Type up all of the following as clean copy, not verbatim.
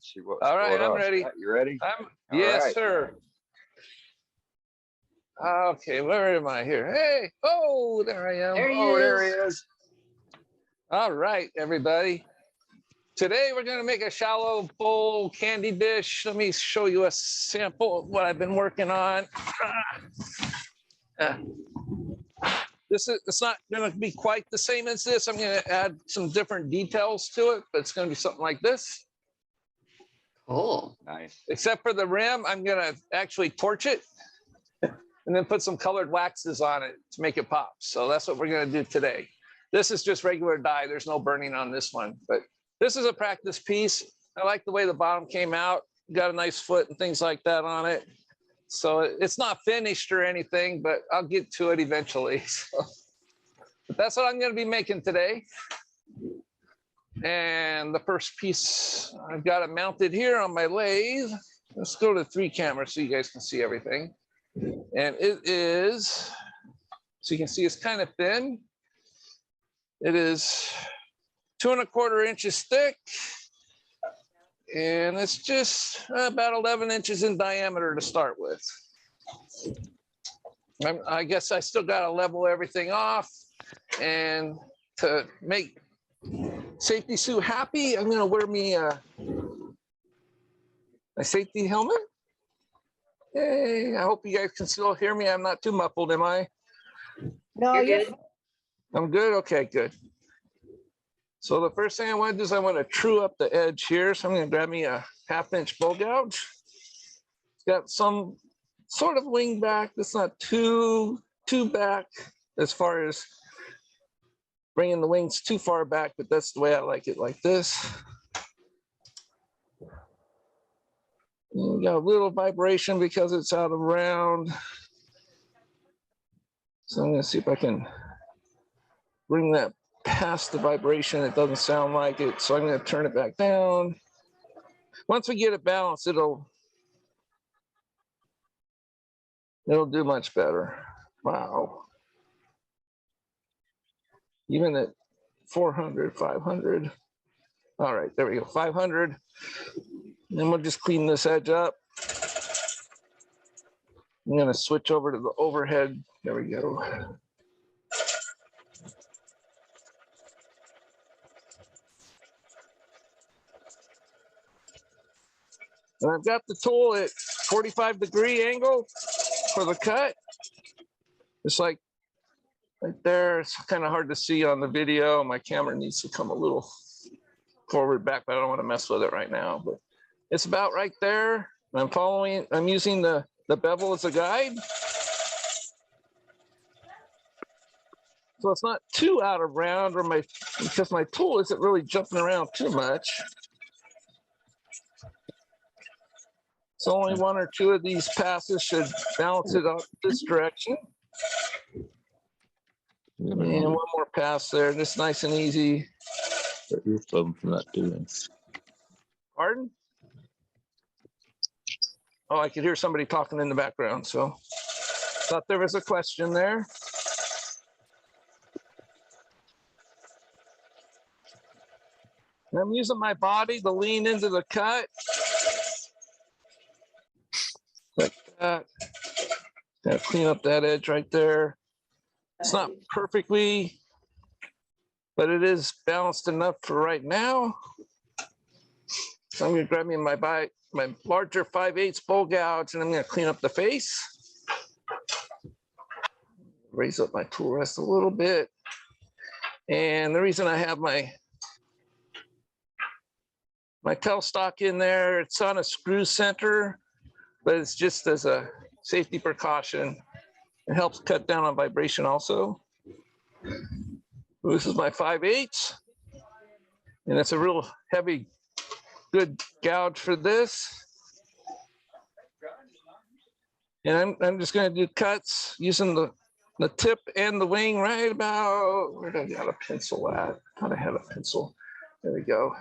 See what's All right, going I'm on. ready. Scott, you ready? Yes, right. sir. Okay, where am I here? Hey, oh, there I am. There he is. All right, everybody. Today we're going to make a shallow bowl candy dish. Let me show you a sample of what I've been working on. It's not going to be quite the same as this. I'm going to add some different details to it, but it's going to be something like this. Cool. Nice. Except for the rim, I'm going to actually torch it and then put some colored waxes on it to make it pop. So that's what we're going to do today. This is just regular dye. There's no burning on this one, but this is a practice piece. I like the way the bottom came out. Got a nice foot and things like that on it. So it's not finished or anything, but I'll get to it eventually. So, but that's what I'm going to be making today. And the first piece, I've got it mounted here on my lathe. Let's go to 3 cameras so you guys can see everything. And it is, so you can see it's kind of thin. It is 2 1/4 inches thick. And it's just about 11 inches in diameter to start with. I guess I still got to level everything off. And to make Safety Sue happy, I'm going to wear me my safety helmet. Hey, I hope you guys can still hear me. I'm not too muffled, am I? No, you're good. I'm good? Okay, good. So the first thing I want to do is I want to true up the edge here. So I'm going to grab me a 1/2 inch bow gouge. It's got some sort of wing back. It's not too back as far as bringing the wings too far back, but that's the way I like it, like this. And we got a little vibration because it's out of round. So I'm going to see if I can bring that past the vibration. It doesn't sound like it, so I'm going to turn it back down. Once we get it balanced, it'll do much better. Wow. Even at 400, 500. All right, there we go, 500. Then we'll just clean this edge up. I'm going to switch over to the overhead. There we go. And I've got the tool at 45-degree angle for the cut. It's like right there. It's kind of hard to see on the video. My camera needs to come a little forward back, but I don't want to mess with it right now. But it's about right there. I'm using the bevel as a guide. So it's not too out of round, because my tool isn't really jumping around too much. So only 1 or 2 of these passes should balance it up this direction. And 1 more pass there, just nice and easy. From not doing. Pardon? Oh, I could hear somebody talking in the background, so thought there was a question there. And I'm using my body to lean into the cut. Like that. Gotta clean up that edge right there. It's not perfectly, but it is balanced enough for right now. So I'm gonna grab me my larger 5/8 bowl gouge, and I'm gonna clean up the face. Raise up my tool rest a little bit. And the reason I have my tailstock in there, it's on a screw center, but it's just as a safety precaution. It helps cut down on vibration also. This is my 5/8, and it's a real heavy, good gouge for this. And I'm just going to do cuts using the tip and the wing right about, where did I got a pencil at? I thought I had a pencil. There we go.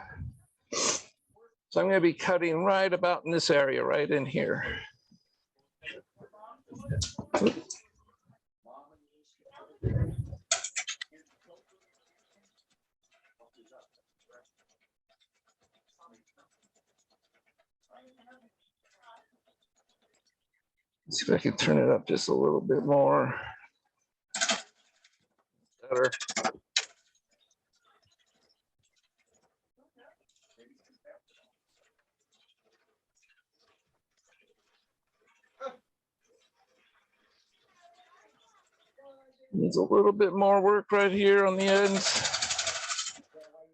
So I'm going to be cutting right about in this area, right in here. See if I can turn it up just a little bit more. Better. Needs a little bit more work right here on the ends.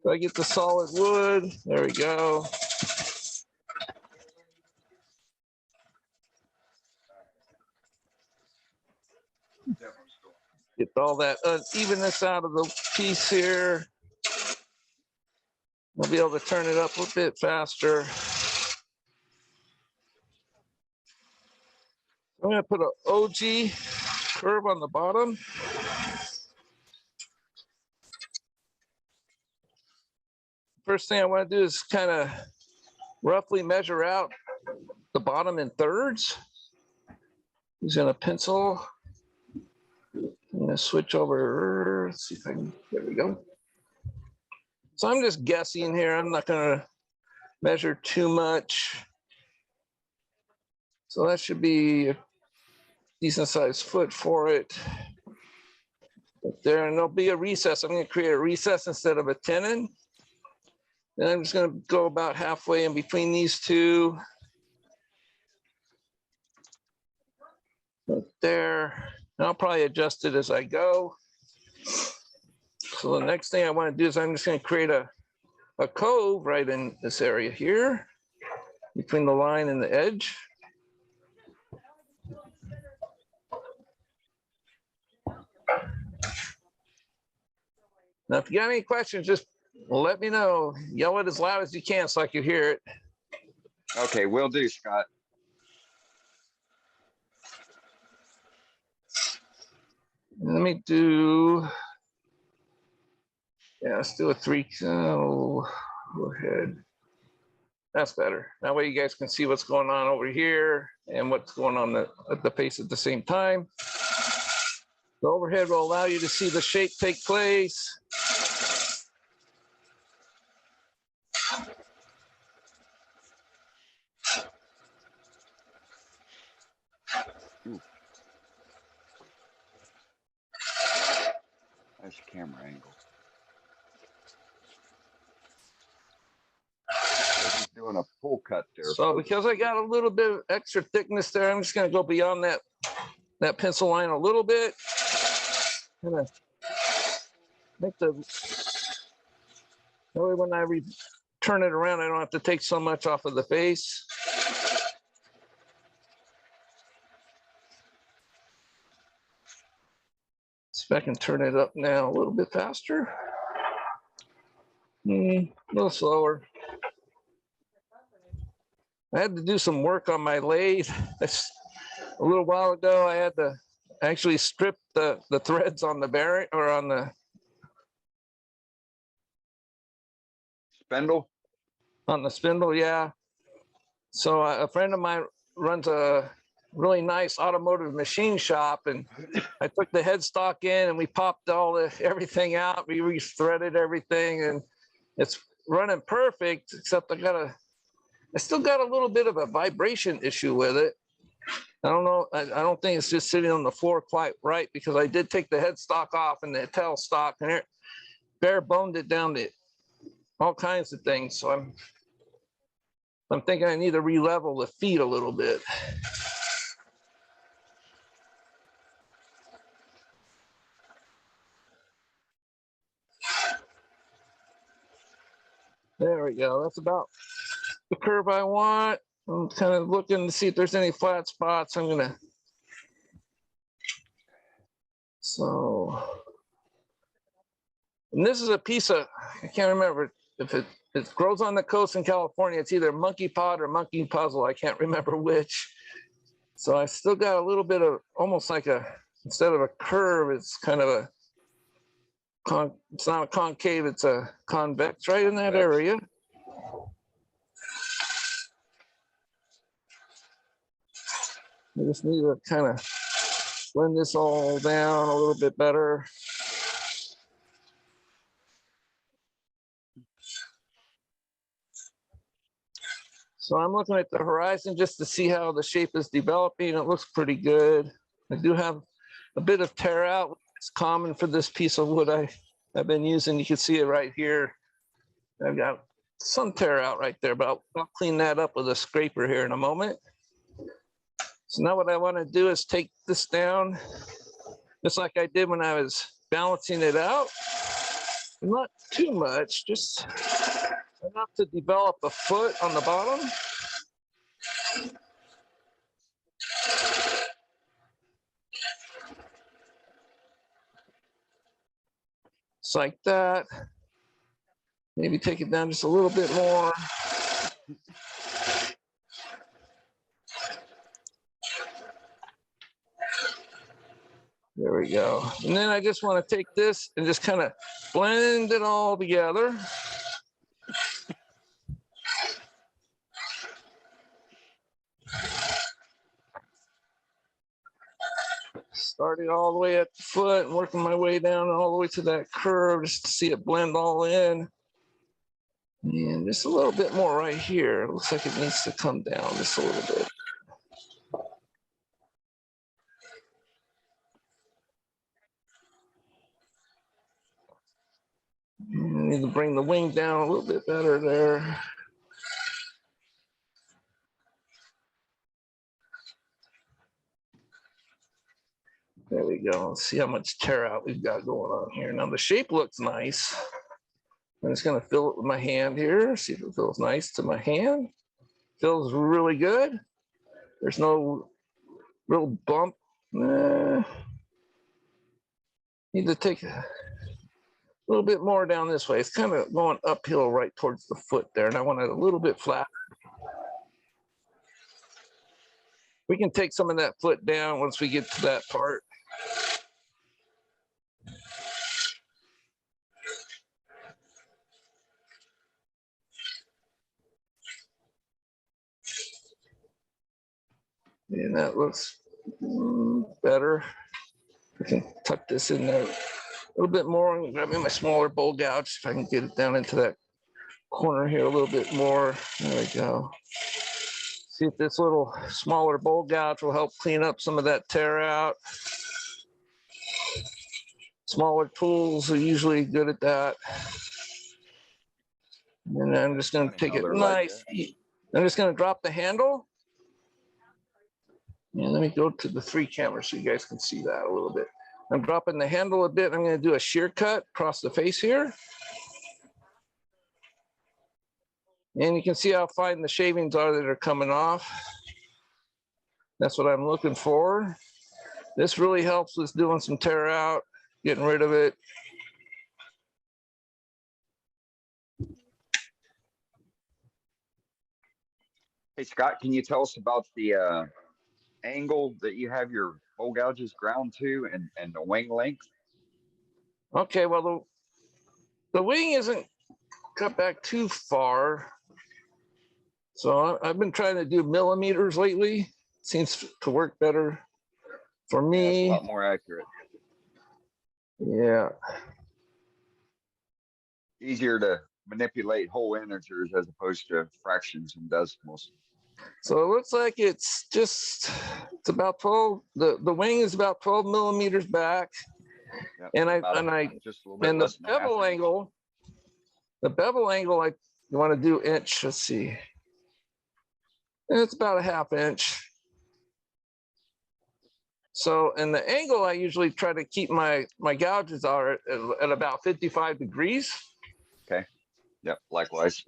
So I get the solid wood. There we go. Get all that unevenness out of the piece here. I'll be able to turn it up a bit faster. I'm going to put an OG curve on the bottom. First thing I want to do is kind of roughly measure out the bottom in thirds. Using a pencil. I'm going to switch over. Let's see if I can. There we go. So I'm just guessing here. I'm not going to measure too much. So that should be a decent sized foot for it. There, and there'll be a recess. I'm going to create a recess instead of a tenon. And I'm just going to go about halfway in between these two. Right there. And I'll probably adjust it as I go. So the next thing I want to do is I'm just going to create a cove right in this area here between the line and the edge. Now, if you got any questions, just let me know. Yell it as loud as you can so I can hear it. Okay, will do, Scott. Let me do, yeah, let's do a 3. Oh, go ahead. That's better. That way you guys can see what's going on over here and what's going on at the face at the same time. The overhead will allow you to see the shape take place. Nice camera angle. He's doing a full cut there. So because I got a little bit of extra thickness there, I'm just going to go beyond that pencil line a little bit. Kind of make that way when I turn it around, I don't have to take so much off of the face. See if I can turn it up now a little bit faster. A little slower. I had to do some work on my lathe. A little while ago, I had to actually strip the threads on the bearing or on the Spindle? on the spindle, yeah. So a friend of mine runs a really nice automotive machine shop, and I took the headstock in and we popped everything out. We re-threaded everything, and it's running perfect, except I still got a little bit of a vibration issue with it. I don't know. I don't think it's just sitting on the floor quite right, because I did take the headstock off and the tail stock, and it bare boned it down to all kinds of things. So I'm thinking I need to re-level the feet a little bit. There we go. That's about the curve I want. I'm kind of looking to see if there's any flat spots. I'm gonna. So, and this is a piece of, I can't remember if it grows on the coast in California. It's either monkey pod or monkey puzzle. I can't remember which. So I still got a little bit of almost like instead of a curve, it's kind of a it's not a concave, it's a convex right in that area. I just need to kind of blend this all down a little bit better. So I'm looking at the horizon just to see how the shape is developing. It looks pretty good. I do have a bit of tear out. It's common for this piece of wood I've been using. You can see it right here. I've got some tear out right there, but I'll clean that up with a scraper here in a moment. So now what I want to do is take this down, just like I did when I was balancing it out. Not too much, just enough to develop a foot on the bottom. Just like that. Maybe take it down just a little bit more. There we go. And then I just want to take this and just kind of blend it all together. Starting all the way at the foot and working my way down all the way to that curve just to see it blend all in. And just a little bit more right here. It looks like it needs to come down just a little bit. Need to bring the wing down a little bit better there. There we go. Let's see how much tear out we've got going on here. Now the shape looks nice. I'm just gonna fill it with my hand here. See if it feels nice to my hand. Feels really good. There's no real bump. Need to take a little bit more down this way. It's kind of going uphill right towards the foot there, and I want it a little bit flat. We can take some of that foot down once we get to that part. And that looks better. I can tuck this in there a little bit more and grab me my smaller bowl gouge if I can get it down into that corner here a little bit more. There we go. See if this little smaller bowl gouge will help clean up some of that tear out. Smaller tools are usually good at that. And I'm just going to take it nice. I'm just going to drop the handle. And let me go to the 3 cameras so you guys can see that a little bit. I'm dropping the handle a bit. I'm going to do a shear cut across the face here. And you can see how fine the shavings are that are coming off. That's what I'm looking for. This really helps with doing some tear out, getting rid of it. Hey, Scott, can you tell us about the angle that you have your bowl gouges ground to and the wing length? Okay, well, the wing isn't cut back too far. So I've been trying to do millimeters lately. Seems to work better for me. Yeah, it's a lot more accurate. Yeah. Easier to manipulate whole integers as opposed to fractions and decimals. So it looks like it's about 12. The wing is about 12 millimeters back. Yep, And just a little bit and the less than half bevel inch. angle, you want to do inch. Let's see. It's about a ½ inch. So, and the angle I usually try to keep my gouges are at about 55 degrees. Okay. Yep. Likewise.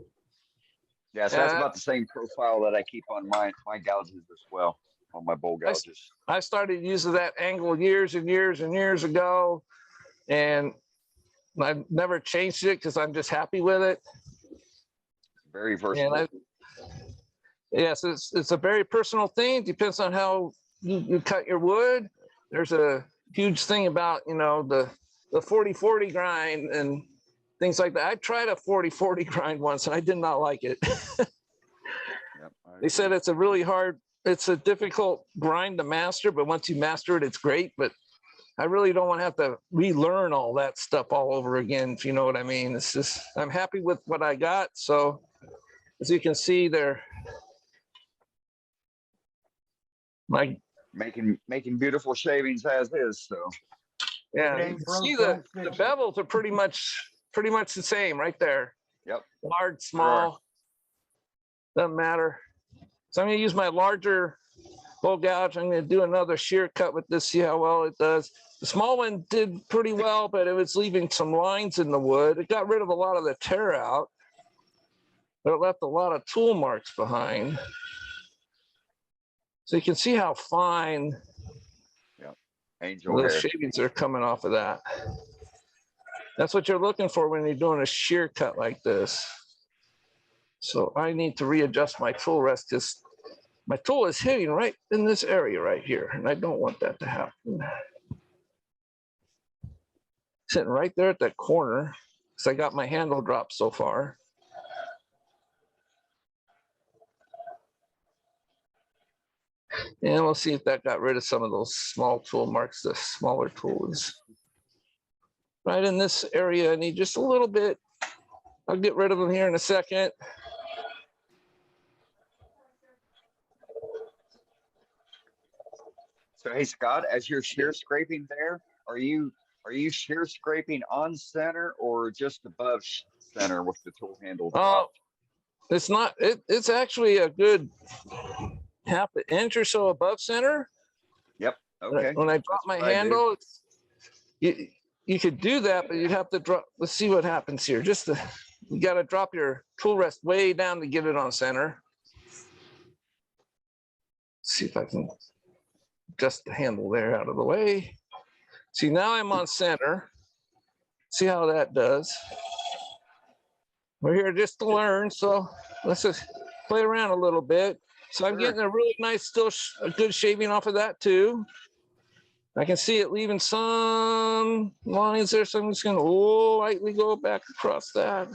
Yeah. So that's about the same profile that I keep on my gouges as well, on my bowl gouges. I started using that angle years and years and years ago, and I've never changed it because I'm just happy with it. Very versatile. Yes, it's a very personal thing. Depends on how you cut your wood. There's a huge thing about, you know, the 40-40 grind and things like that. I tried a 40-40 grind once and I did not like it. Yep, They said it's a difficult grind to master, but once you master it, it's great. But I really don't want to have to relearn all that stuff all over again, if you know what I mean. It's just, I'm happy with what I got. So as you can see, they're making beautiful shavings as is. So Yeah, It you ain't can broke, see don't the fix it. bevels are pretty much the same right there. yep. Large, small, doesn't matter. So I'm gonna use my larger bowl gouge. I'm gonna do another shear cut with this, see how well it does. The small one did pretty well, but it was leaving some lines in the wood. It got rid of a lot of the tear out, but it left a lot of tool marks behind. So you can see how fine Angel the hair. shavings are coming off of that. That's what you're looking for when you're doing a shear cut like this. So I need to readjust my tool rest because my tool is hitting right in this area right here, and I don't want that to happen. Sitting right there at that corner, because I got my handle dropped so far. And we'll see if that got rid of some of those small tool marks, the smaller tools. Right in this area, I need just a little bit. I'll get rid of them here in a second. So hey Scott, as you're shear scraping there, are you shear scraping on center or just above center with the tool handle dropped? It's not, it's actually a good half an inch or so above center. Yep. Okay. When I drop That's my what I do. handle, you could do that, but you'd have to drop. Let's see what happens here. You got to drop your tool rest way down to get it on center. See if I can adjust the handle there out of the way. See, now I'm on center. See how that does. We're here just to learn, so let's just play around a little bit. So I'm getting a really nice, still a good shaving off of that too. I can see it leaving some lines there, so I'm just gonna lightly go back across that.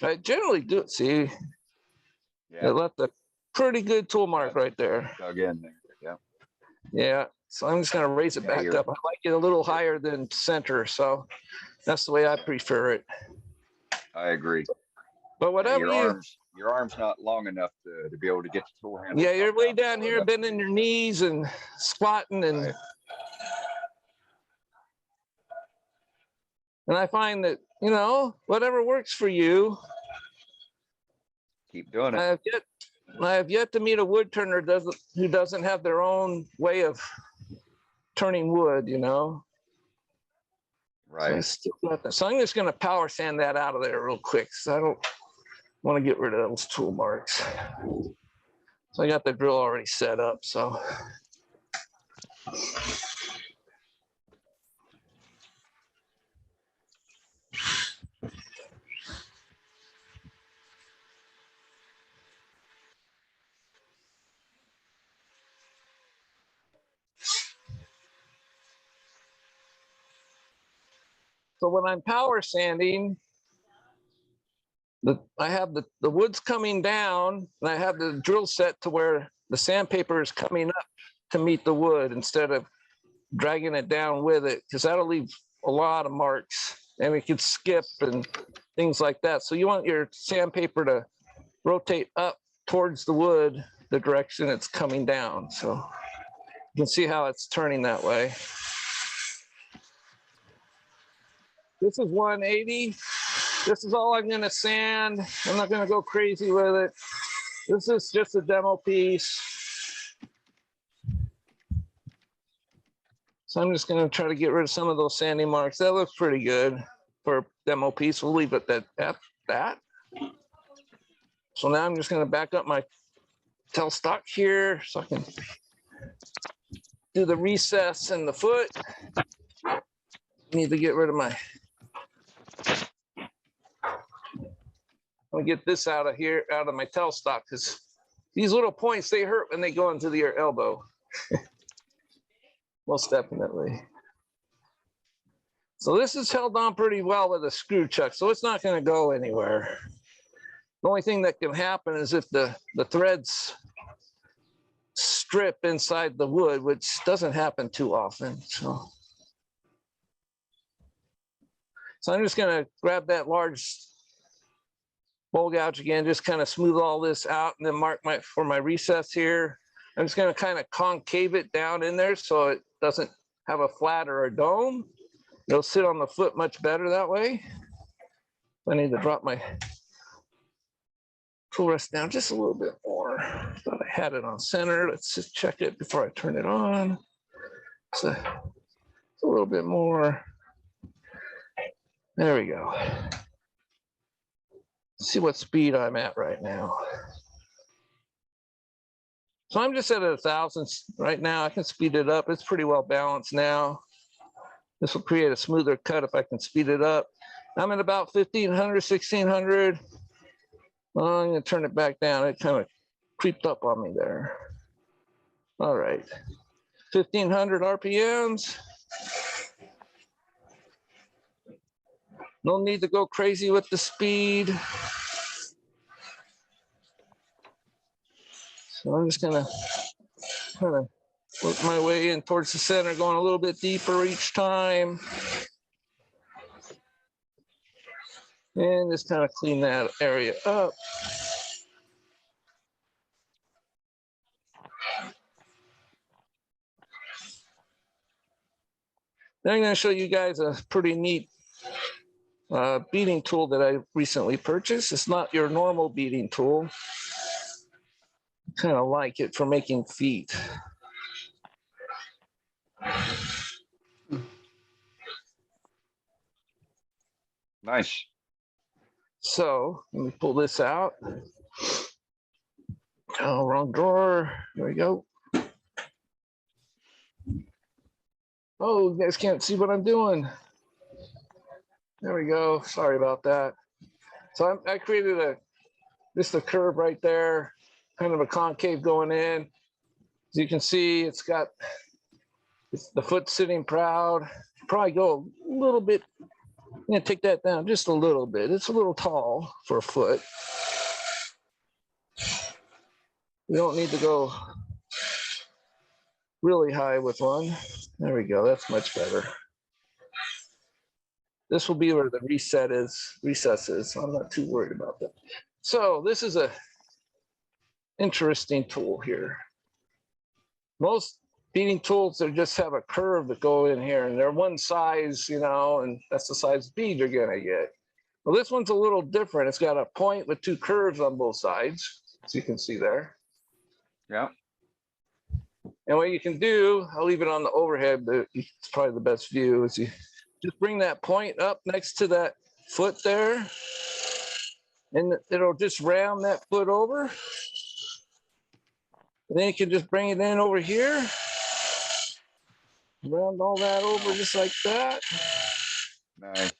I generally do it, see, it Yeah. left a pretty good tool mark right there. Dug in there. Yeah. Yeah, so I'm just gonna raise it Yeah, back up. I like it a little higher than center, so that's the way I prefer it. I agree. But Yeah, whatever your arm's not long enough to be able to get the tool handle. yeah, you're dropped way down down here, enough. bending your knees and squatting, and Right. and I find that, whatever works for you. Keep doing I it. have yet to meet a wood turner who doesn't have their own way of turning wood, So, Right. so I'm just going to power sand that out of there real quick, because I don't want to get rid of those tool marks. So I got the drill already set up, so. So when I'm power sanding, I have the wood's coming down, and I have the drill set to where the sandpaper is coming up to meet the wood instead of dragging it down with it, because that'll leave a lot of marks, and it could skip and things like that. So you want your sandpaper to rotate up towards the wood, the direction it's coming down. So you can see how it's turning that way. This is 180. This is all I'm going to sand. I'm not going to go crazy with it. This is just a demo piece. So I'm just going to try to get rid of some of those sanding marks. That looks pretty good for a demo piece. We'll leave it at that. So now I'm just going to back up my tailstock here so I can do the recess in the foot. Need to get rid of my, I'll get this out of here, out of my tailstock, because these little points, they hurt when they go into your elbow. Most definitely. So this is held on pretty well with a screw chuck, so it's not going to go anywhere. The only thing that can happen is if the threads strip inside the wood, which doesn't happen too often. So I'm just going to grab that large bowl gouge again, just kind of smooth all this out and then mark for my recess here. I'm just going to kind of concave it down in there so it doesn't have a flat or a dome. It'll sit on the foot much better that way. I need to drop my tool rest down just a little bit more. Thought I had it on center. Let's just check it before I turn it on. So it's a little bit more. There we go. Let's see what speed I'm at right now. So I'm just at 1,000 right now. I can speed it up. It's pretty well balanced now. This will create a smoother cut if I can speed it up. I'm at about 1,500, 1,600. Well, I'm gonna turn it back down. It kind of creeped up on me there. All right, 1,500 RPMs. No need to go crazy with the speed. So I'm just gonna kind of work my way in towards the center, going a little bit deeper each time. And just kind of clean that area up. Then I'm going to show you guys a pretty neat beading tool that I recently purchased. It's not your normal beading tool. I kind of like it for making feet. Nice. So let me pull this out. Oh, wrong drawer. There we go. Oh, you guys can't see what I'm doing. There we go. Sorry about that. So I created just a curve right there, kind of a concave going in. As you can see, it's the foot sitting proud. Probably go a little bit. I'm gonna take that down just a little bit. It's a little tall for a foot. We don't need to go really high with one. There we go. That's much better. This will be where the recess is. I'm not too worried about that. So this is a interesting tool here. Most beading tools, they just have a curve that go in here and they're one size, and that's the size bead you're gonna get. Well, this one's a little different. It's got a point with two curves on both sides, as you can see there. Yeah. And what you can do, I'll leave it on the overhead, but it's probably the best view, is you just bring that point up next to that foot there, and it'll just round that foot over. And then you can just bring it in over here, round all that over just like that. Nice.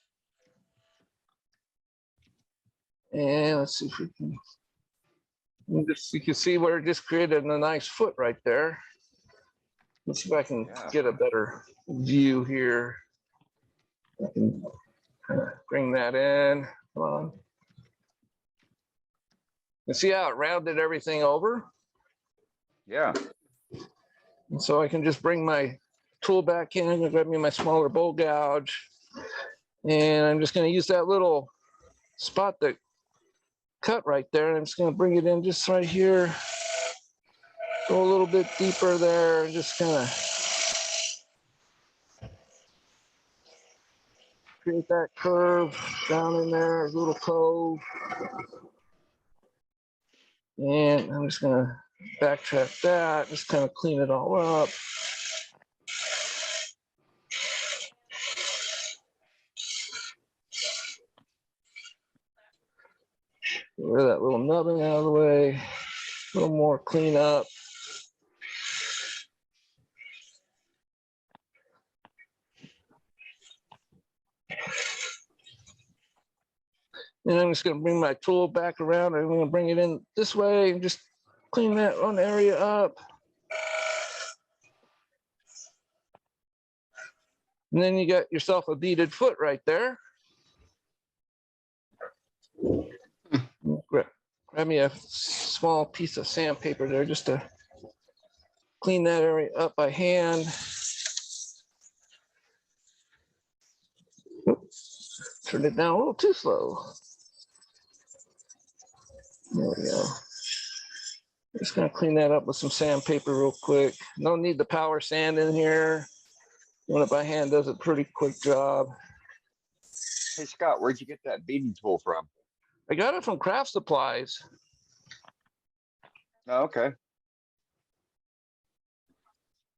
And let's see if we can, you can see where it just created a nice foot right there. Let's see if I can get a better view here. I can kind of bring that in. Come on. You see how it rounded everything over? Yeah. And so I can just bring my tool back in and grab me my smaller bowl gouge. And I'm just going to use that little spot that cut right there. And I'm just going to bring it in just right here. Go a little bit deeper there and just kind of create that curve down in there, a little cove. And I'm just going to backtrack that, just kind of clean it all up. Get rid of that little nubbing out of the way, a little more clean up. And I'm just going to bring my tool back around. I'm going to bring it in this way and just clean that one area up. And then you got yourself a beaded foot right there. Grab me a small piece of sandpaper there just to clean that area up by hand. Oops. Turn it down a little too slow. There we go. Just gonna clean that up with some sandpaper real quick. No need the power sand in here. Doing it by hand does a pretty quick job. Hey, Scott, where'd you get that beading tool from? I got it from Craft Supplies. Oh, okay.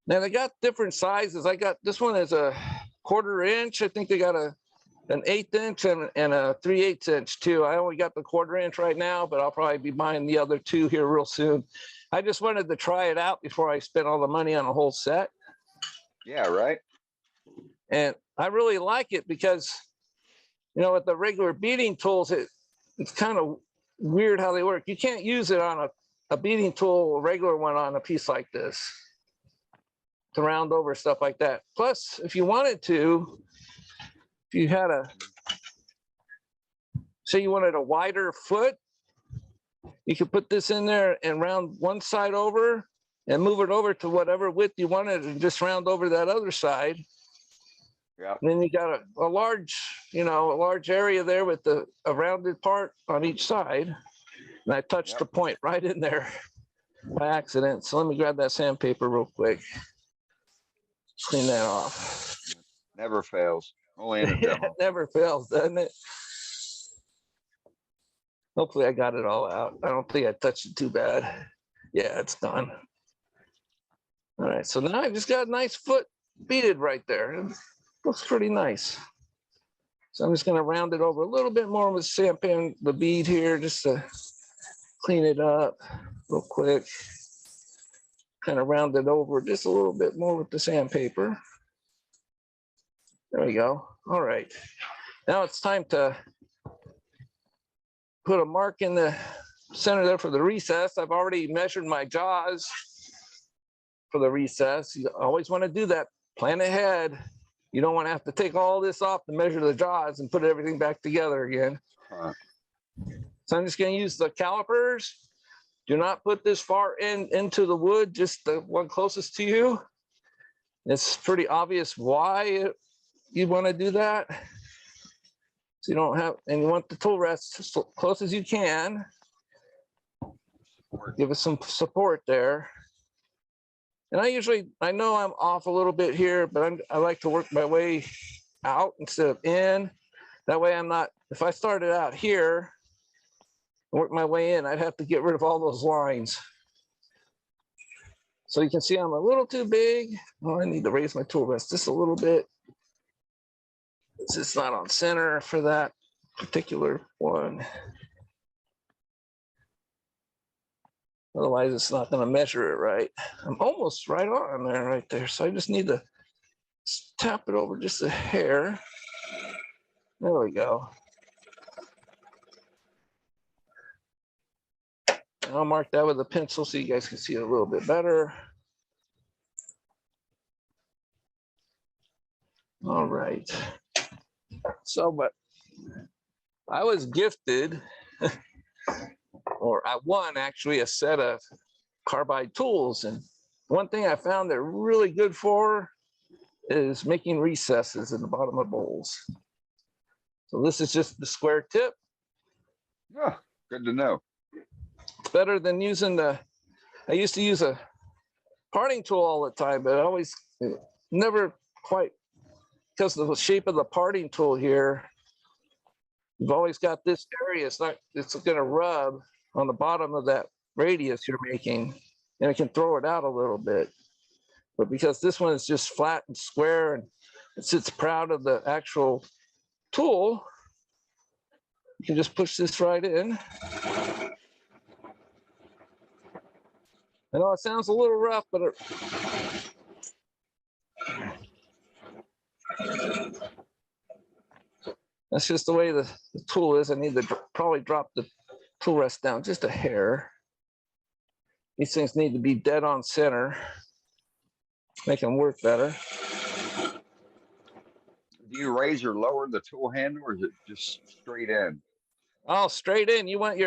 Now they got different sizes. I got, this one is a 1/4 inch. I think they got an 1/8 inch and a 3/8 inch too. I only got the 1/4 inch right now, but I'll probably be buying the other two here real soon. I just wanted to try it out before I spent all the money on a whole set. Yeah, right. And I really like it because, you know, with the regular beading tools, it's kind of weird how they work. You can't use it on a beading tool, a regular one on a piece like this to round over stuff like that. Plus, if you wanted to, if you had say you wanted a wider foot, you could put this in there and round one side over and move it over to whatever width you wanted and just round over that other side. Yeah. And then you got a large, you know, a large area there with a rounded part on each side. And I touched the point right in there by accident. So let me grab that sandpaper real quick. Clean that off. Never fails. Only in a It demo. never fails, doesn't it? Hopefully I got it all out. I don't think I touched it too bad. Yeah, it's done. All right, so now I just got a nice foot beaded right there. It looks pretty nice. So I'm just gonna round it over a little bit more with sandpaper, the bead here, just to clean it up real quick. Kind of round it over just a little bit more with the sandpaper. There we go. All right. Now it's time to put a mark in the center there for the recess. I've already measured my jaws for the recess. You always want to do that. Plan ahead. You don't want to have to take all this off to measure the jaws and put everything back together again. So I'm just going to use the calipers. Do not put this far into the wood, just the one closest to you. It's pretty obvious why you want to do that. So you don't have, and you want the tool rest as close as you can. Give us some support there. And I know I'm off a little bit here, but I like to work my way out instead of in. That way I'm not, if I started out here, work my way in, I'd have to get rid of all those lines. So you can see I'm a little too big. Oh, I need to raise my tool rest just a little bit. It's just not on center for that particular one. Otherwise, it's not going to measure it right. I'm almost right on there, right there. So I just need to tap it over just a hair. There we go. And I'll mark that with a pencil so you guys can see it a little bit better. All right. So, but I was gifted, or I won actually, a set of carbide tools. And one thing I found they're really good for is making recesses in the bottom of bowls. So this is just the square tip. Oh, good to know. It's better than using I used to use a parting tool all the time, but I always never quite, because of the shape of the parting tool here, you've always got this area. It's going to rub on the bottom of that radius you're making, and it can throw it out a little bit. But because this one is just flat and square and it sits proud of the actual tool, you can just push this right in. I know it sounds a little rough, but that's just the way the tool is. I need to probably drop the tool rest down just a hair. These things need to be dead on center, make them work better. Do you raise or lower the tool handle, or is it just straight in? Oh, straight in. You want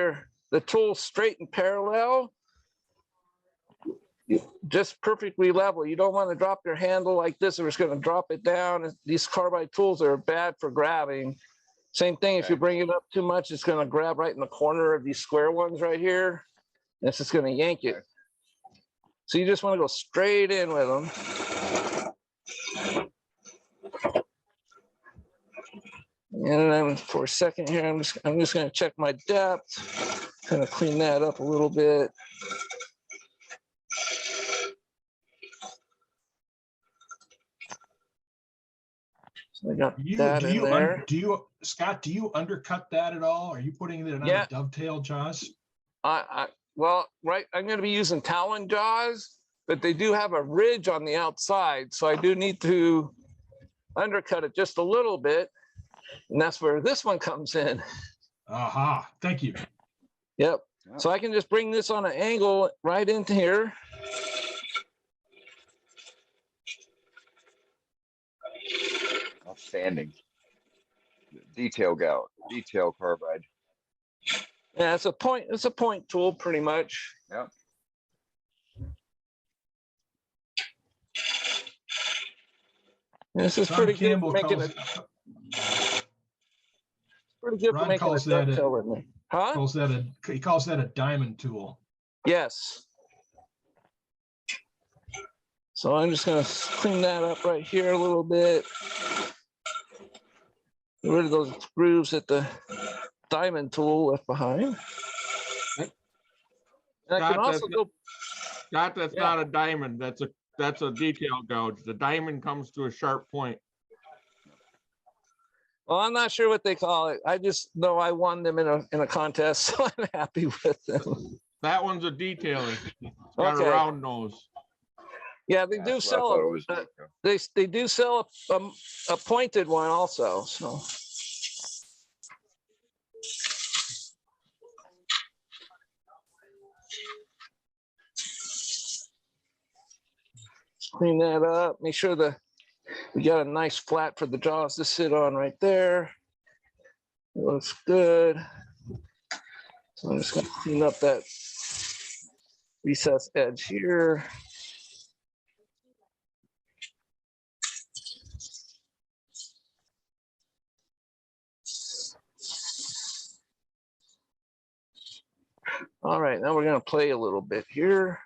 the tool straight and parallel, just perfectly level. You don't want to drop your handle like this, or it's going to drop it down. These carbide tools are bad for grabbing. Same thing, if you Okay. bring it up too much, it's gonna grab right in the corner of these square ones right here. It's just gonna yank it. Okay. So you just wanna go straight in with them. And then for a second here, I'm just gonna check my depth, kind of clean that up a little bit. So I got that in there. Scott, do you undercut that at all? Are you putting it on Yeah. a dovetail jaws? Well, right, I'm gonna be using Talon jaws, but they do have a ridge on the outside, so I do need to undercut it just a little bit. And that's where this one comes in. Aha, thank you. Yep. Yep. So I can just bring this on an angle right into here. Outstanding. Detail carbide. Yeah, it's a point tool pretty much. Yep. This is Tom pretty good Campbell for making calls, it. Pretty good for Ron making a calls that a- dovetail in there. Huh? he calls that a diamond tool. Yes. So I'm just gonna clean that up right here a little bit. Get rid of those grooves that the diamond tool left behind. And I can Scott, also go. Scott, that's Yeah. not a diamond. That's a detail gouge. The diamond comes to a sharp point. Well, I'm not sure what they call it. I just know I won them in a contest, so I'm happy with them. That one's a detailer. It's got Okay. a round nose. Yeah, they do That's what I sell thought it a, was. they do sell a pointed one also. So clean that up. Make sure we got a nice flat for the jaws to sit on right there. It looks good. So I'm just gonna clean up that recess edge here. All right, now we're gonna play a little bit here.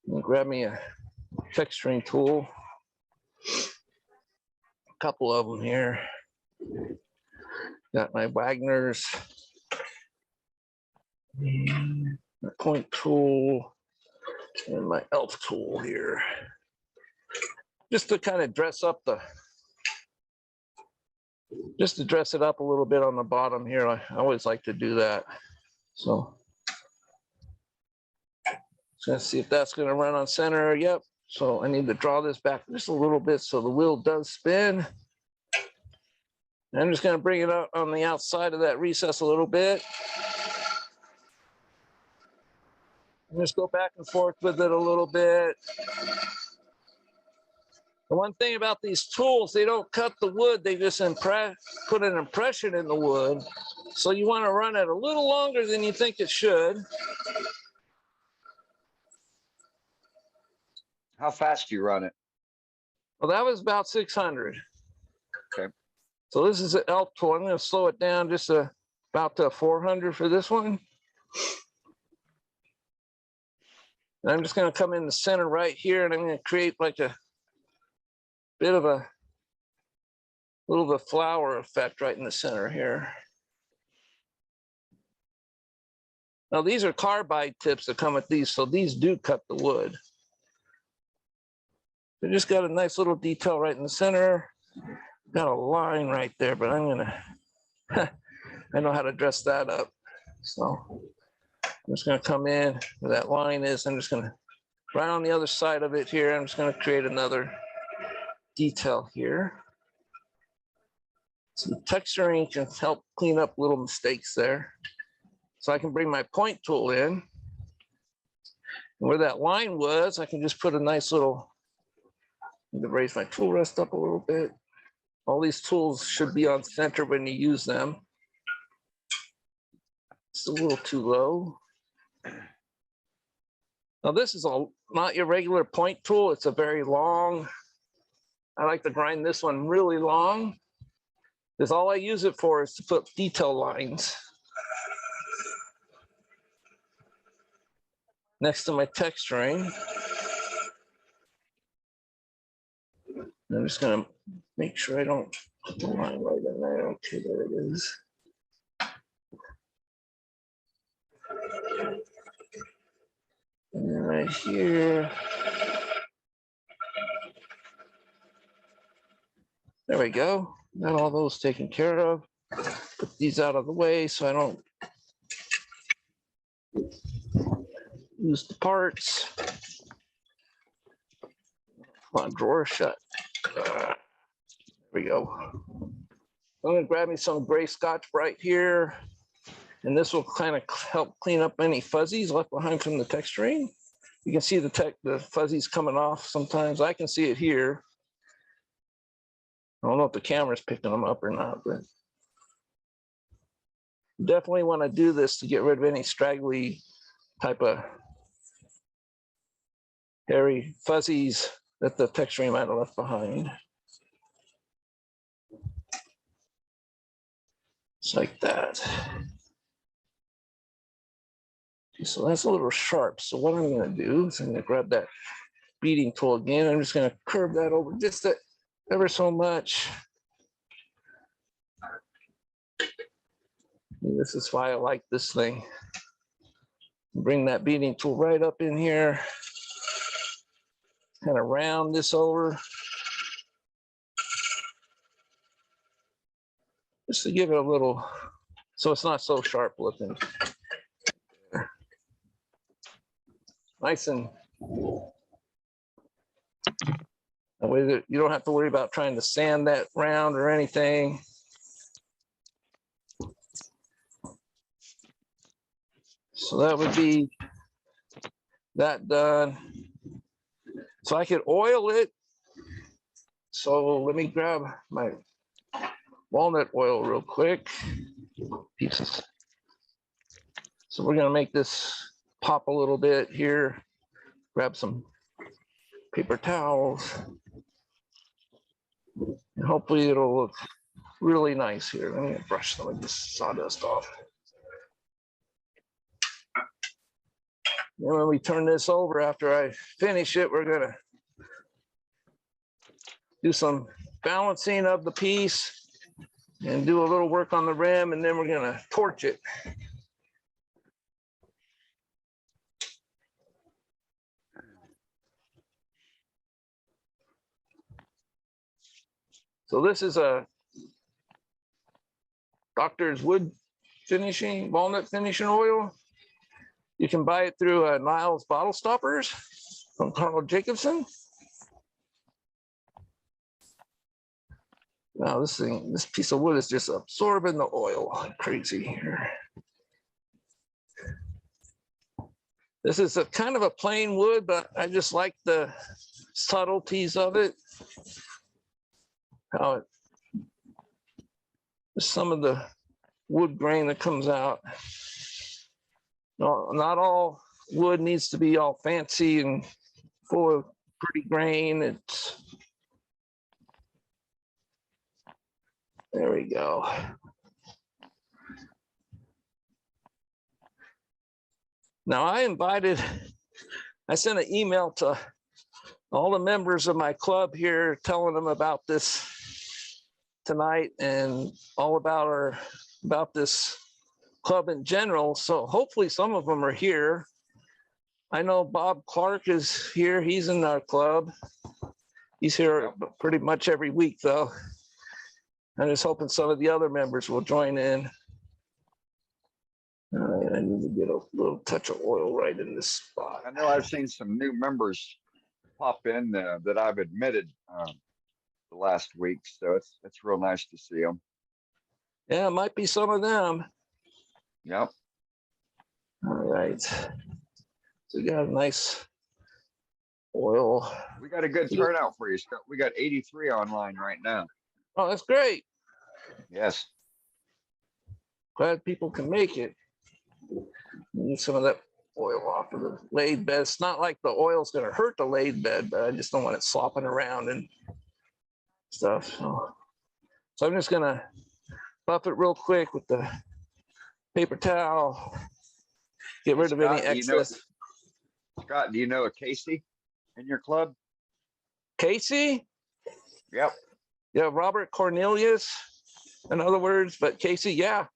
I'm gonna grab me a texturing tool. A couple of them here. Got my Wagner's, my point tool, and my elf tool here. Just to kind of dress it up a little bit on the bottom here. I always like to do that. So let's see if that's going to run on center. Yep. So I need to draw this back just a little bit so the wheel does spin. And I'm just going to bring it out on the outside of that recess a little bit. And just go back and forth with it a little bit. The one thing about these tools, they don't cut the wood, they just put an impression in the wood. So you want to run it a little longer than you think it should. How fast do you run it? Well, that was about 600. Okay. So this is an elf tool. I'm going to slow it down just about to 400 for this one. And I'm just going to come in the center right here, and I'm going to create like a bit of a little bit of flower effect right in the center here. Now these are carbide tips that come with these, so these do cut the wood. They just got a nice little detail right in the center. Got a line right there, but I'm gonna, I know how to dress that up. So I'm just gonna come in where that line is. I'm just gonna, right on the other side of it here, I'm just gonna create another detail here. Some texturing can help clean up little mistakes there. So I can bring my point tool in. And where that line was, I can just put a nice little, I'm gonna raise my tool rest up a little bit. All these tools should be on center when you use them. It's a little too low. Now this is not your regular point tool. It's a very long, I like to grind this one really long. Because all I use it for is to put detail lines next to my texturing. I'm just gonna make sure I don't put the line right in there. Okay, there it is. And then right here. There we go. Got all those taken care of. Put these out of the way so I don't use the parts. Come on, drawer shut. There we go. I'm gonna grab me some gray Scotch-Brite here, and this will kind of help clean up any fuzzies left behind from the texturing. You can see the fuzzies coming off sometimes. I can see it here. I don't know if the camera's picking them up or not, but definitely want to do this to get rid of any straggly type of hairy fuzzies that the texturing might have left behind. Just like that. So that's a little sharp. So what I'm going to do is I'm going to grab that beading tool again. I'm just going to curve that over just ever so much. And this is why I like this thing. Bring that beading tool right up in here. Kind of round this over. Just to give it a little, so it's not so sharp looking. Nice and that way that you don't have to worry about trying to sand that round or anything. So that would be that done. So I could oil it. So let me grab my walnut oil real quick. Pieces. So we're gonna make this pop a little bit here. Grab some paper towels. And hopefully it'll look really nice here. Let me brush some of this sawdust off. And when we turn this over after I finish it, we're gonna do some balancing of the piece and do a little work on the rim, and then we're gonna torch it. So this is a Doctor's wood finishing, walnut finishing oil. You can buy it through Niles Bottle Stoppers from Carl Jacobson. Now this piece of wood is just absorbing the oil like crazy here. This is a kind of a plain wood, but I just like the subtleties of it. How it, some of the wood grain that comes out. No, not all wood needs to be all fancy and full of pretty grain. There we go. Now I sent an email to all the members of my club here telling them about this tonight and all about this club in general. So hopefully some of them are here. I know Bob Clark is here. He's in our club. He's here pretty much every week though. I'm just hoping some of the other members will join in. All right, I need to get a little touch of oil right in this spot. I know I've seen some new members pop in that I've admitted the last week, so it's real nice to see them. Yeah, it might be some of them. Yep. All right. So we got a nice oil. We got a good turnout for you, Scott. We got 83 online right now. Oh, that's great. Yes. Glad people can make it. Need some of that oil off of the laid bed. It's not like the oil's going to hurt the laid bed, but I just don't want it slopping around and stuff. So I'm just going to buff it real quick with the paper towel. Get rid of any Scott, do you know- excess. Scott, do you know a Casey in your club? Casey? Yep. Yeah, Robert Cornelius, in other words, but Casey, yeah.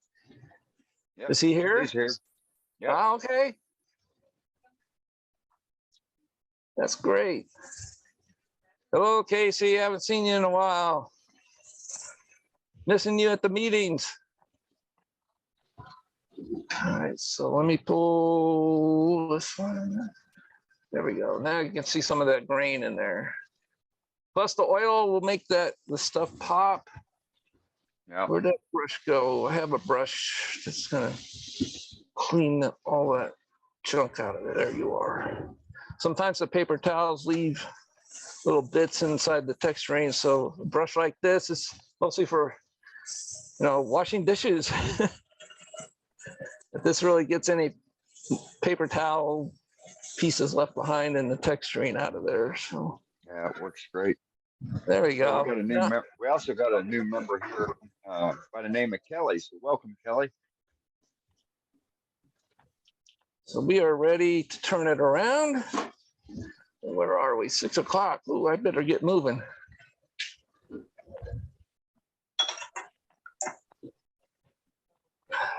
Yep. Is he here? He's here. Yep. Ah, okay. That's great. Hello, Casey. Haven't seen you in a while. Missing you at the meetings. All right, so let me pull this one. There we go. Now you can see some of that grain in there. Plus the oil will make the stuff pop. Yep. Where'd that brush go? I have a brush that's gonna clean all that junk out of it. There you are. Sometimes the paper towels leave little bits inside the texturing. So a brush like this is mostly for, washing dishes. If this really gets any paper towel pieces left behind in the texturing out of there. So Yeah, it works great. there we So go. we also got a new member here by the name of Kelly. So welcome, Kelly. So we are ready to turn it around. Where are we? 6 o'clock. Ooh, I better get moving.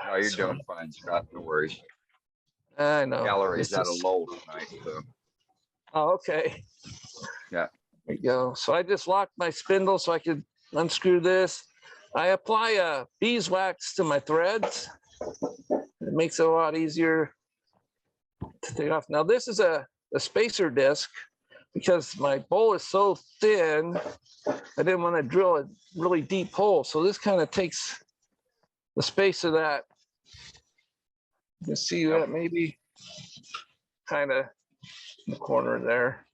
No, you're doing fine, Scott. No worries. I know. Gallery's This at a is- lull tonight, so Oh, okay. Yeah. There you go. So I just locked my spindle so I could unscrew this. I apply beeswax to my threads. It makes it a lot easier to take off. Now this is a spacer disc because my bowl is so thin. I didn't want to drill a really deep hole. So this kind of takes the space of that. You can see that maybe kind of in the corner there.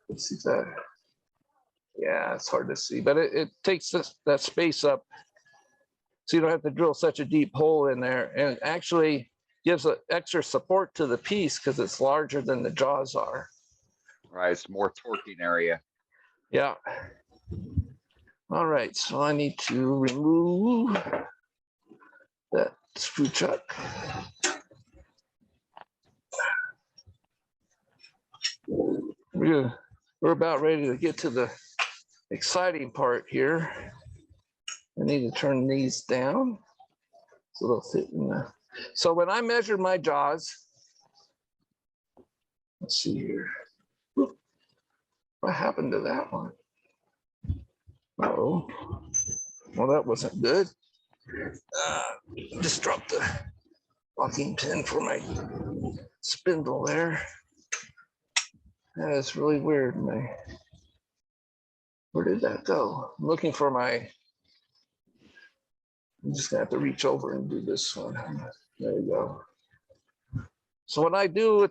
Let's see that. Yeah, it's hard to see, but it takes that space up so you don't have to drill such a deep hole in there, and it actually gives an extra support to the piece because it's larger than the jaws are. right, it's more torquing area. Yeah. All right, so I need to remove that screw chuck. We're about ready to get to the exciting part here. I need to turn these down so they'll fit in the. So when I measure my jaws, let's see here. Oop, what happened to that one? Oh, well, that wasn't good. Just dropped the locking pin for my spindle there. That is really weird. Where did that go? I'm looking for my. I'm just gonna have to reach over and do this one. There you go. So what I do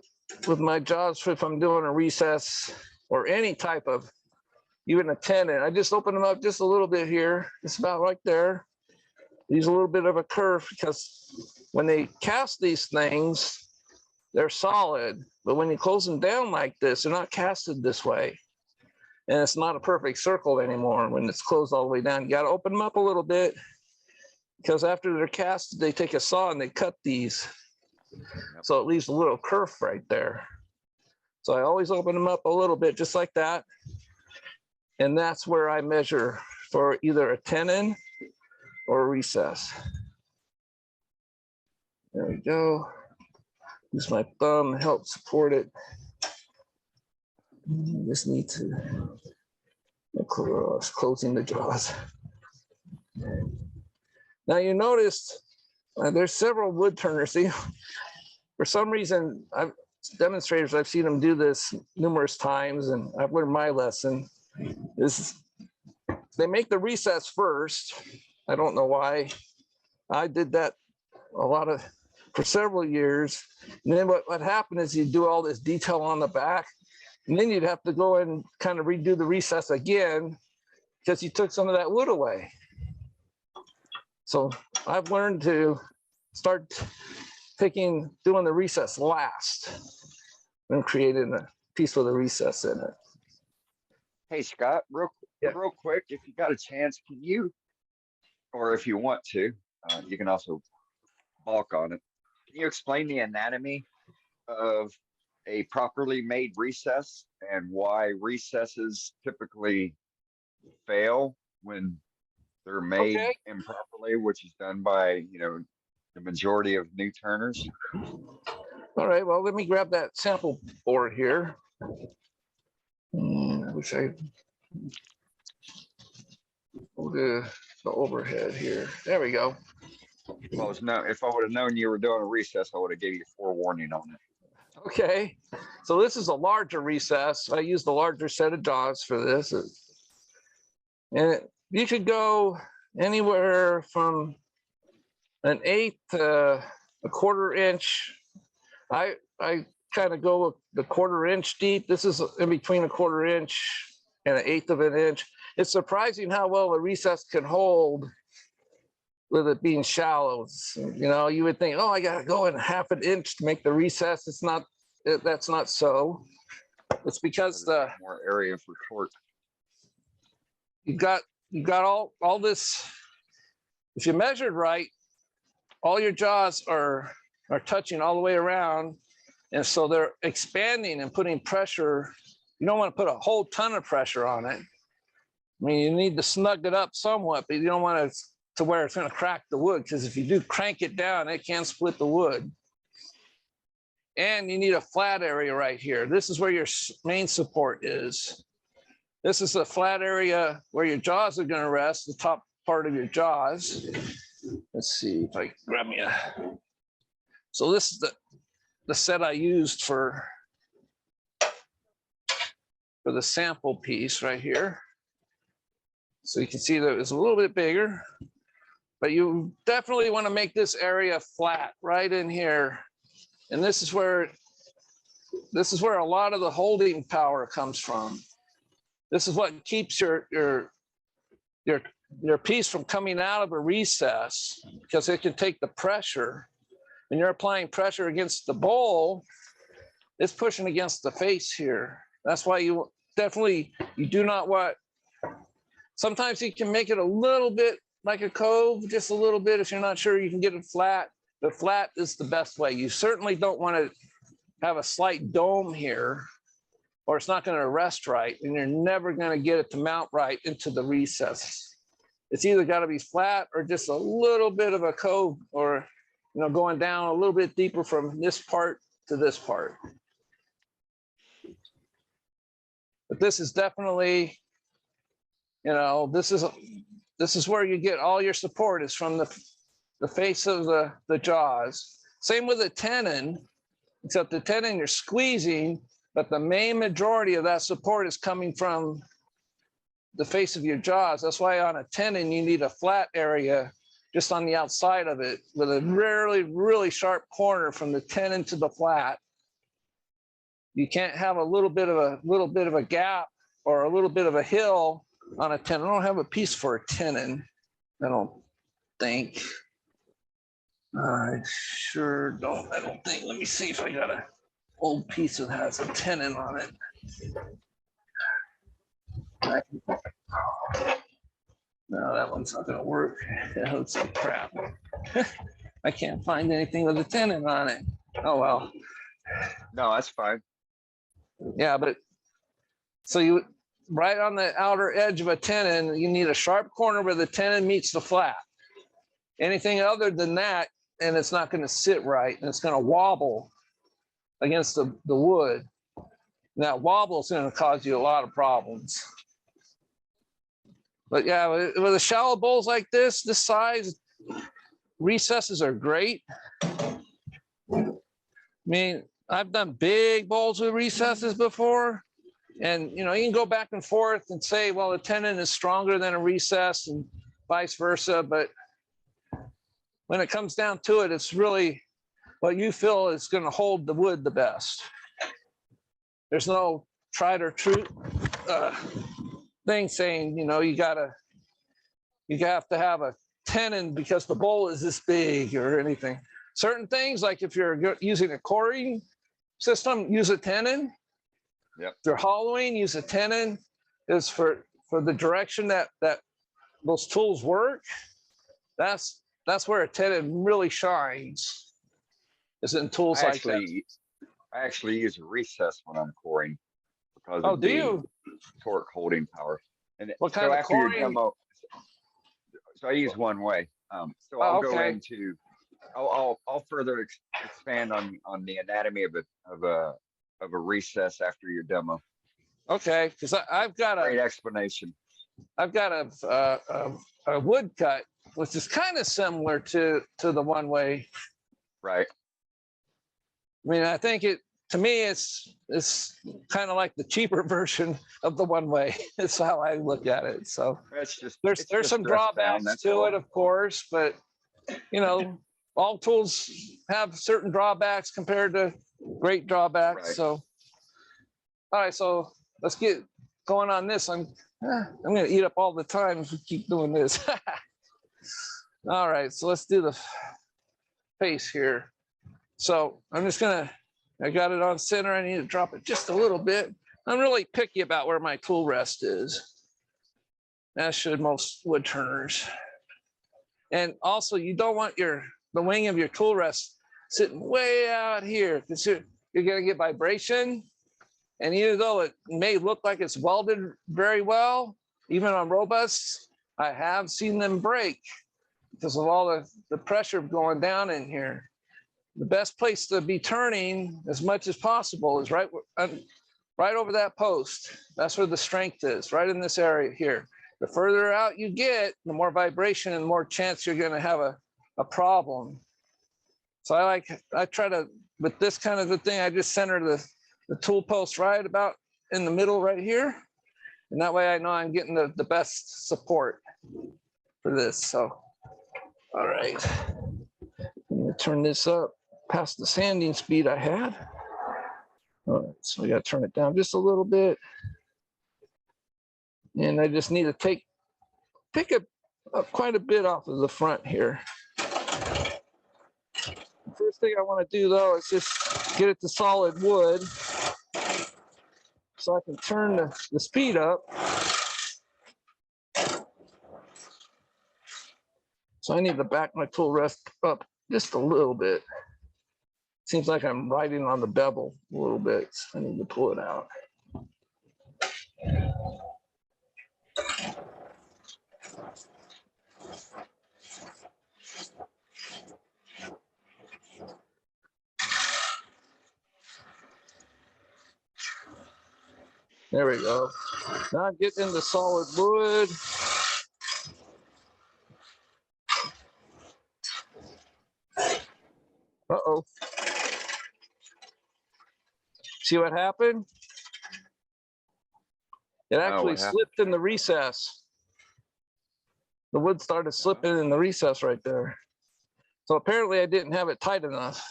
with my jaws, if I'm doing a recess or any type of, even a tenon, I just open them up just a little bit here. It's about right there. Use a little bit of a curve because when they cast these things, they're solid. But when you close them down like this, they're not casted this way. And it's not a perfect circle anymore when it's closed all the way down. You got to open them up a little bit because after they're cast, they take a saw and they cut these. So it leaves a little curve right there. So I always open them up a little bit just like that. And that's where I measure for either a tenon or a recess. There we go. Use my thumb to help support it. Just need to closing the jaws. Now you notice there's several wood turners. See, for some reason, demonstrators, I've seen them do this numerous times, and I've learned my lesson. They make the recess first. I don't know why. I did that for several years. And then what happened is you do all this detail on the back, and then you'd have to go and kind of redo the recess again because you took some of that wood away. So I've learned to start doing the recess last and creating a piece with a recess in it. Hey, Scott, real quick, if you got a chance, can you or if you want to, you can also balk on it. Can you explain the anatomy of a properly made recess and why recesses typically fail when they're made Okay. improperly, which is done by, the majority of new turners? All right, well, let me grab that sample board here. I wish I the overhead here. There we go. If I would have known you were doing a recess, I would have gave you forewarning on it. Okay, so this is a larger recess. I used the larger set of jaws for this. And you could go anywhere from an 1/8 to a 1/4 inch. I kind of go with the 1/4 inch deep. This is in between a 1/4 inch and an 1/8 of an inch. It's surprising how well a recess can hold with it being shallow. You would think, oh, I got to go in 1/2 inch to make the recess. That's not so. It's because More area for torque. you've got all this. If you measured right, all your jaws are touching all the way around, and so they're expanding and putting pressure. You don't want to put a whole ton of pressure on it. I mean, you need to snug it up somewhat, but you don't want it to where it's going to crack the wood, because if you do crank it down, it can split the wood. And you need a flat area right here. This is where your main support is. This is a flat area where your jaws are going to rest, the top part of your jaws. Let's see if I can grab me a. So this is the set I used for the sample piece right here. So you can see that it's a little bit bigger, but you definitely want to make this area flat right in here. And this is where a lot of the holding power comes from. This is what keeps your piece from coming out of a recess, because it can take the pressure. When you're applying pressure against the bowl, it's pushing against the face here. That's why you do not want. Sometimes you can make it a little bit like a cove, just a little bit. If you're not sure, you can get it flat. But flat is the best way. You certainly don't want to have a slight dome here, or it's not going to rest right, and you're never going to get it to mount right into the recess. It's either got to be flat or just a little bit of a cove, or going down a little bit deeper from this part to this part. But this is definitely, this is where you get all your support, is from the face of the jaws. Same with the tenon, except the tenon you're squeezing, but the main majority of that support is coming from the face of your jaws. That's why on a tenon, you need a flat area just on the outside of it, with a really, really sharp corner from the tenon to the flat. You can't have a little bit of a gap or a little bit of a hill on a tenon. I don't have a piece for a tenon, I don't think. I sure don't. I don't think. Let me see if I got an old piece that has a tenon on it. No, that one's not going to work. That looks like crap. I can't find anything with a tenon on it. Oh, well. No, that's fine. Yeah, but so you, right on the outer edge of a tenon, you need a sharp corner where the tenon meets the flat. Anything other than that, and it's not going to sit right, and it's going to wobble against the wood. And that wobble is going to cause you a lot of problems. But yeah, with the shallow bowls like this size, recesses are great. I mean, I've done big bowls with recesses before, and you can go back and forth and say, well, a tenon is stronger than a recess and vice versa. But when it comes down to it, it's really what you feel is going to hold the wood the best. There's no tried or true thing saying, you have to have a tenon because the bowl is this big or anything. Certain things, like if you're using a coring system, use a tenon. Yep. If you're hollowing, use a tenon. Is for the direction that those tools work. That's where a tenon really shines. Is in tools like that. I actually use a recess when I'm coring because Oh, of do the you? torque holding power. And What so kind of after your coring? demo, so I use one way. So Oh, I'll go okay. into, I'll further expand on the anatomy of a recess after your demo. Okay, because I've got Great a explanation. wood cut, which is kind of similar to the one way. Right. I mean, I think to me it's kind of like the cheaper version of the one way. It's how I look at it. So It's just there's some drawbacks to it, of course, but you know, all tools have certain drawbacks compared to great drawbacks. Right. So all right, so let's get going on this. I'm gonna eat up all the time if we keep doing this. All right, so let's do the face here. So I'm just gonna, I got it on center. I need to drop it just a little bit. I'm really picky about where my tool rest is. As should most wood turners. And also you don't want the wing of your tool rest sitting way out here because you're gonna get vibration. And even though it may look like it's welded very well, even on robust, I have seen them break because of all the pressure going down in here. The best place to be turning as much as possible is right over that post. That's where the strength is, right in this area here. The further out you get, the more vibration and more chance you're gonna have a problem. So I try to, with this kind of a thing, I just center the tool post right about in the middle right here. And that way I know I'm getting the best support for this. So, all right. I'm gonna turn this up past the sanding speed I had. All right, so I gotta turn it down just a little bit. And I just need to pick up quite a bit off of the front here. First thing I want to do though is just get it to solid wood so I can turn the speed up. So I need to back my tool rest up just a little bit. Seems like I'm riding on the bevel a little bit. So I need to pull it out. There we go. Now I'm getting into solid wood. Uh-oh. See what happened? It actually slipped in the recess. The wood started slipping in the recess right there. So apparently I didn't have it tight enough.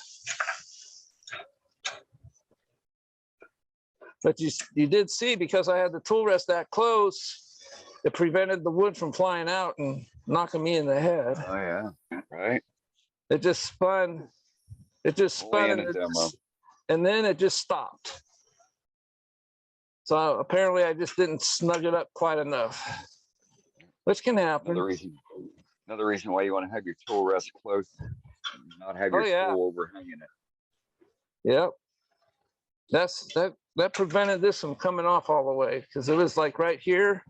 But you did see, because I had the tool rest that close, it prevented the wood from flying out and knocking me in the head. Oh yeah, right. It just spun. It just spun, and then it just stopped. So apparently I just didn't snug it up quite enough, which can happen. Another reason why you want to have your tool rest close, and not have your tool overhanging it. Yep. That prevented this from coming off all the way, because it was like right here.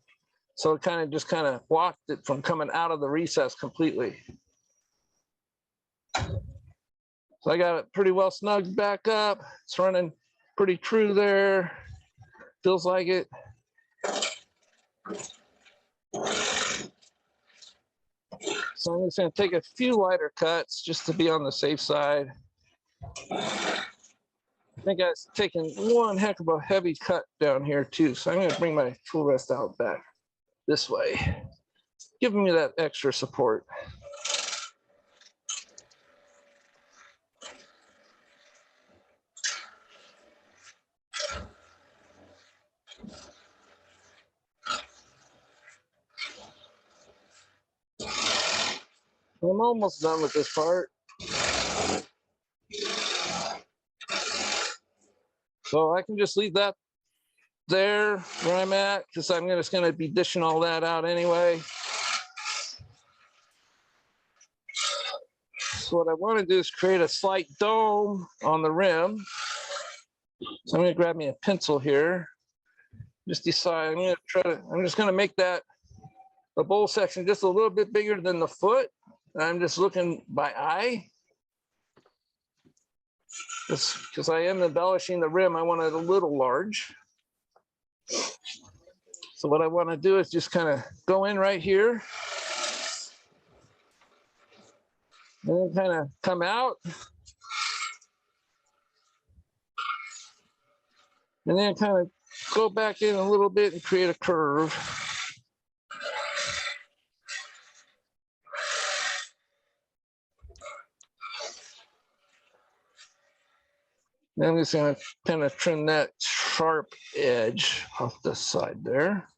So it kind of blocked it from coming out of the recess completely. So I got it pretty well snugged back up. It's running pretty true there. Feels like it. So I'm just going to take a few lighter cuts just to be on the safe side. I think I was taking one heck of a heavy cut down here too. So I'm going to bring my tool rest out back this way, giving me that extra support. I'm almost done with this part. So I can just leave that there where I'm at, because I'm just going to be dishing all that out anyway. So what I want to do is create a slight dome on the rim. So I'm going to grab me a pencil here. Just decide, I'm just going to make that the bowl section just a little bit bigger than the foot. I'm just looking by eye. Just because I am embellishing the rim, I want it a little large. So what I want to do is just kind of go in right here. And then kind of come out. And then kind of go back in a little bit and create a curve. Then I'm just going to kind of trim that sharp edge off the side there.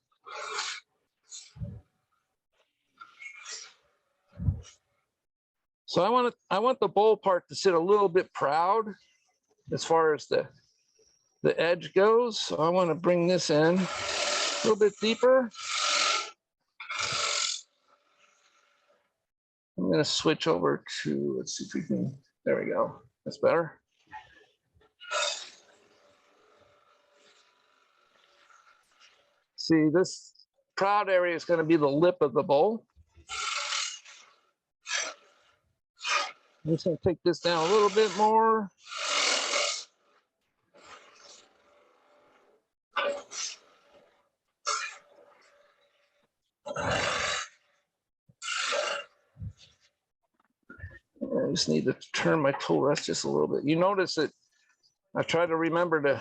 So I want the bowl part to sit a little bit proud as far as the edge goes. So I want to bring this in a little bit deeper. I'm going to switch over to, let's see if we can, there we go. That's better. See, this proud area is going to be the lip of the bowl. I'm just going to take this down a little bit more. I just need to turn my tool rest just a little bit. You notice that I try to remember to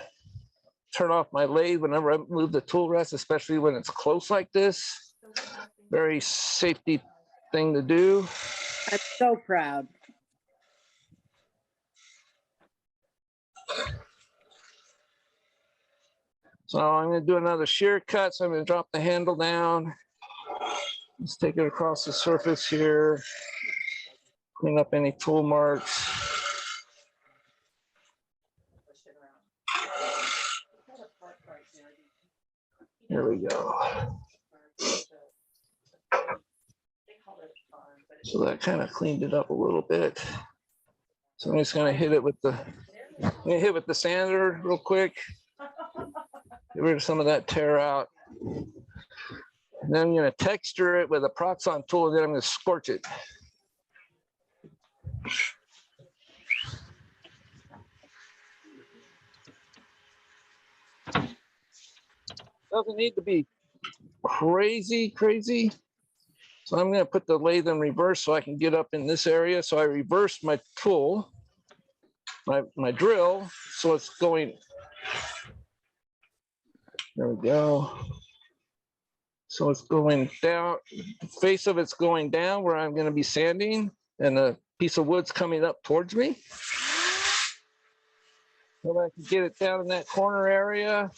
turn off my lathe whenever I move the tool rest, especially when it's close like this. Very safety thing to do. I'm so proud. So I'm going to do another shear cut. So I'm going to drop the handle down. Let's take it across the surface here. Clean up any tool marks. Here we go. So that kind of cleaned it up a little bit. So I'm just going to hit it with the sander real quick. Get rid of some of that tear out. And then I'm going to texture it with a Proxon tool, and then I'm going to scorch it. Doesn't need to be crazy. So I'm going to put the lathe in reverse so I can get up in this area. So I reversed my tool, my drill, so it's going. There we go. So it's going down, the face of it's going down where I'm going to be sanding, and the piece of wood's coming up towards me. So I can get it down in that corner area.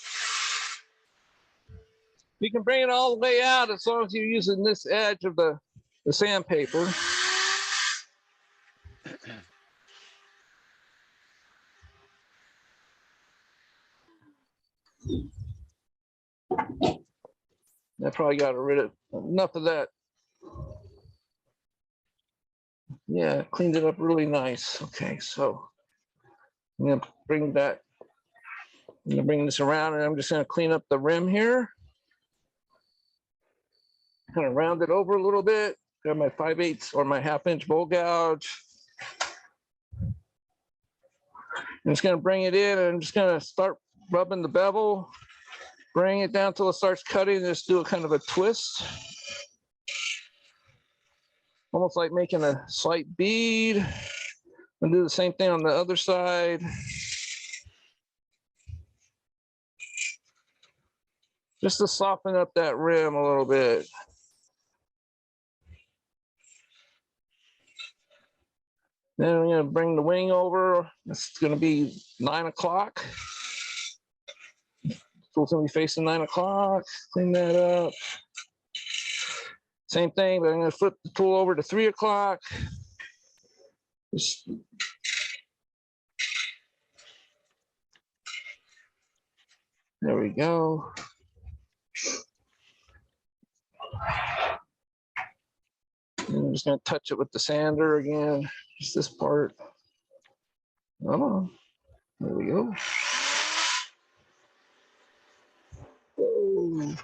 You can bring it all the way out as long as you're using this edge of the sandpaper. I probably got rid of enough of that. Yeah, cleaned it up really nice. Okay, so I'm gonna bring this around, and I'm just gonna clean up the rim here. Kind of round it over a little bit. Got my 5/8 or my 1/2 inch bowl gouge. I'm just gonna bring it in, and I'm just gonna start rubbing the bevel. Bring it down till it starts cutting. Just do a kind of a twist. Almost like making a slight bead. And do the same thing on the other side. Just to soften up that rim a little bit. Then I'm going to bring the wing over. It's going to be 9 o'clock. So it's going to be facing 9 o'clock. Clean that up. Same thing, but I'm going to flip the tool over to 3 o'clock. There we go. And just gonna touch it with the sander again, just this part. Come on, there we go. Oh,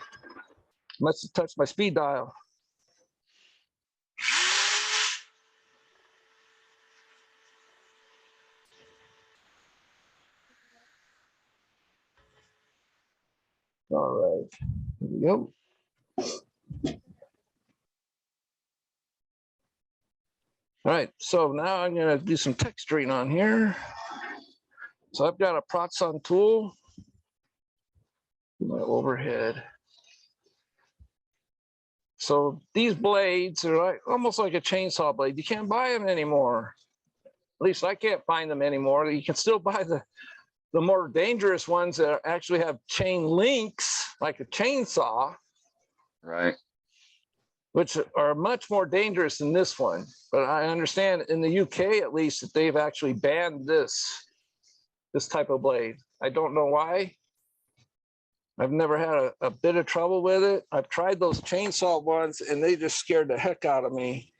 must have touched my speed dial. All right, here we go. All right, so now I'm gonna do some texturing on here. So I've got a Proxon tool, my overhead. So these blades are like almost like a chainsaw blade. You can't buy them anymore. At least I can't find them anymore. You can still buy the more dangerous ones that actually have chain links, like a chainsaw, Right. which are much more dangerous than this one. But I understand in the UK, at least, that they've actually banned this type of blade. I don't know why. I've never had a bit of trouble with it. I've tried those chainsaw ones and they just scared the heck out of me.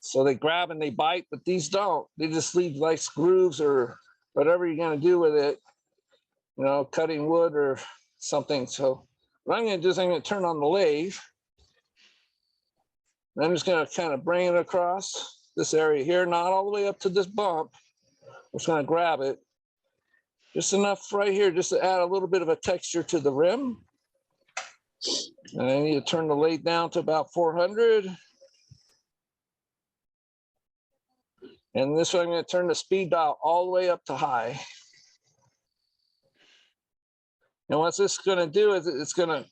So they grab and they bite, but these don't. They just leave nice grooves or whatever you're gonna do with it, you know, cutting wood or something. So what I'm gonna do is I'm gonna turn on the lathe. And I'm just gonna kind of bring it across this area here, not all the way up to this bump. I'm just gonna grab it. Just enough right here, just to add a little bit of a texture to the rim. And I need to turn the lathe down to about 400. And this way I'm going to turn the speed dial all the way up to high. And what this is going to do is it's going to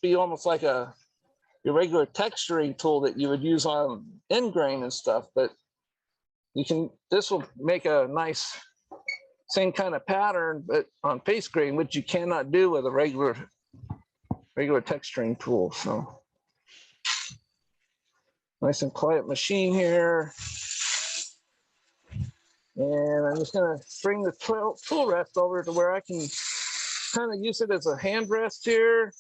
be almost like your regular texturing tool that you would use on end grain and stuff. But this will make a nice same kind of pattern, but on face grain, which you cannot do with a regular texturing tool. So nice and quiet machine here. And I'm just gonna bring the tool rest over to where I can kind of use it as a hand rest here.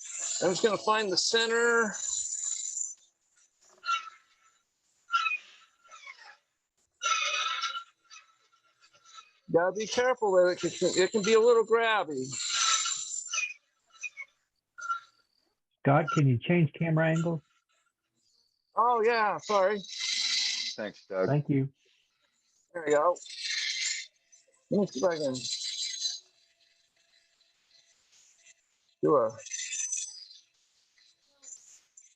I'm just gonna find the center. Gotta be careful with it, 'cause it can be a little grabby. Scott, can you change camera angles? Oh yeah, sorry. Thanks, Doug. Thank you. There we go. Let me see if I can do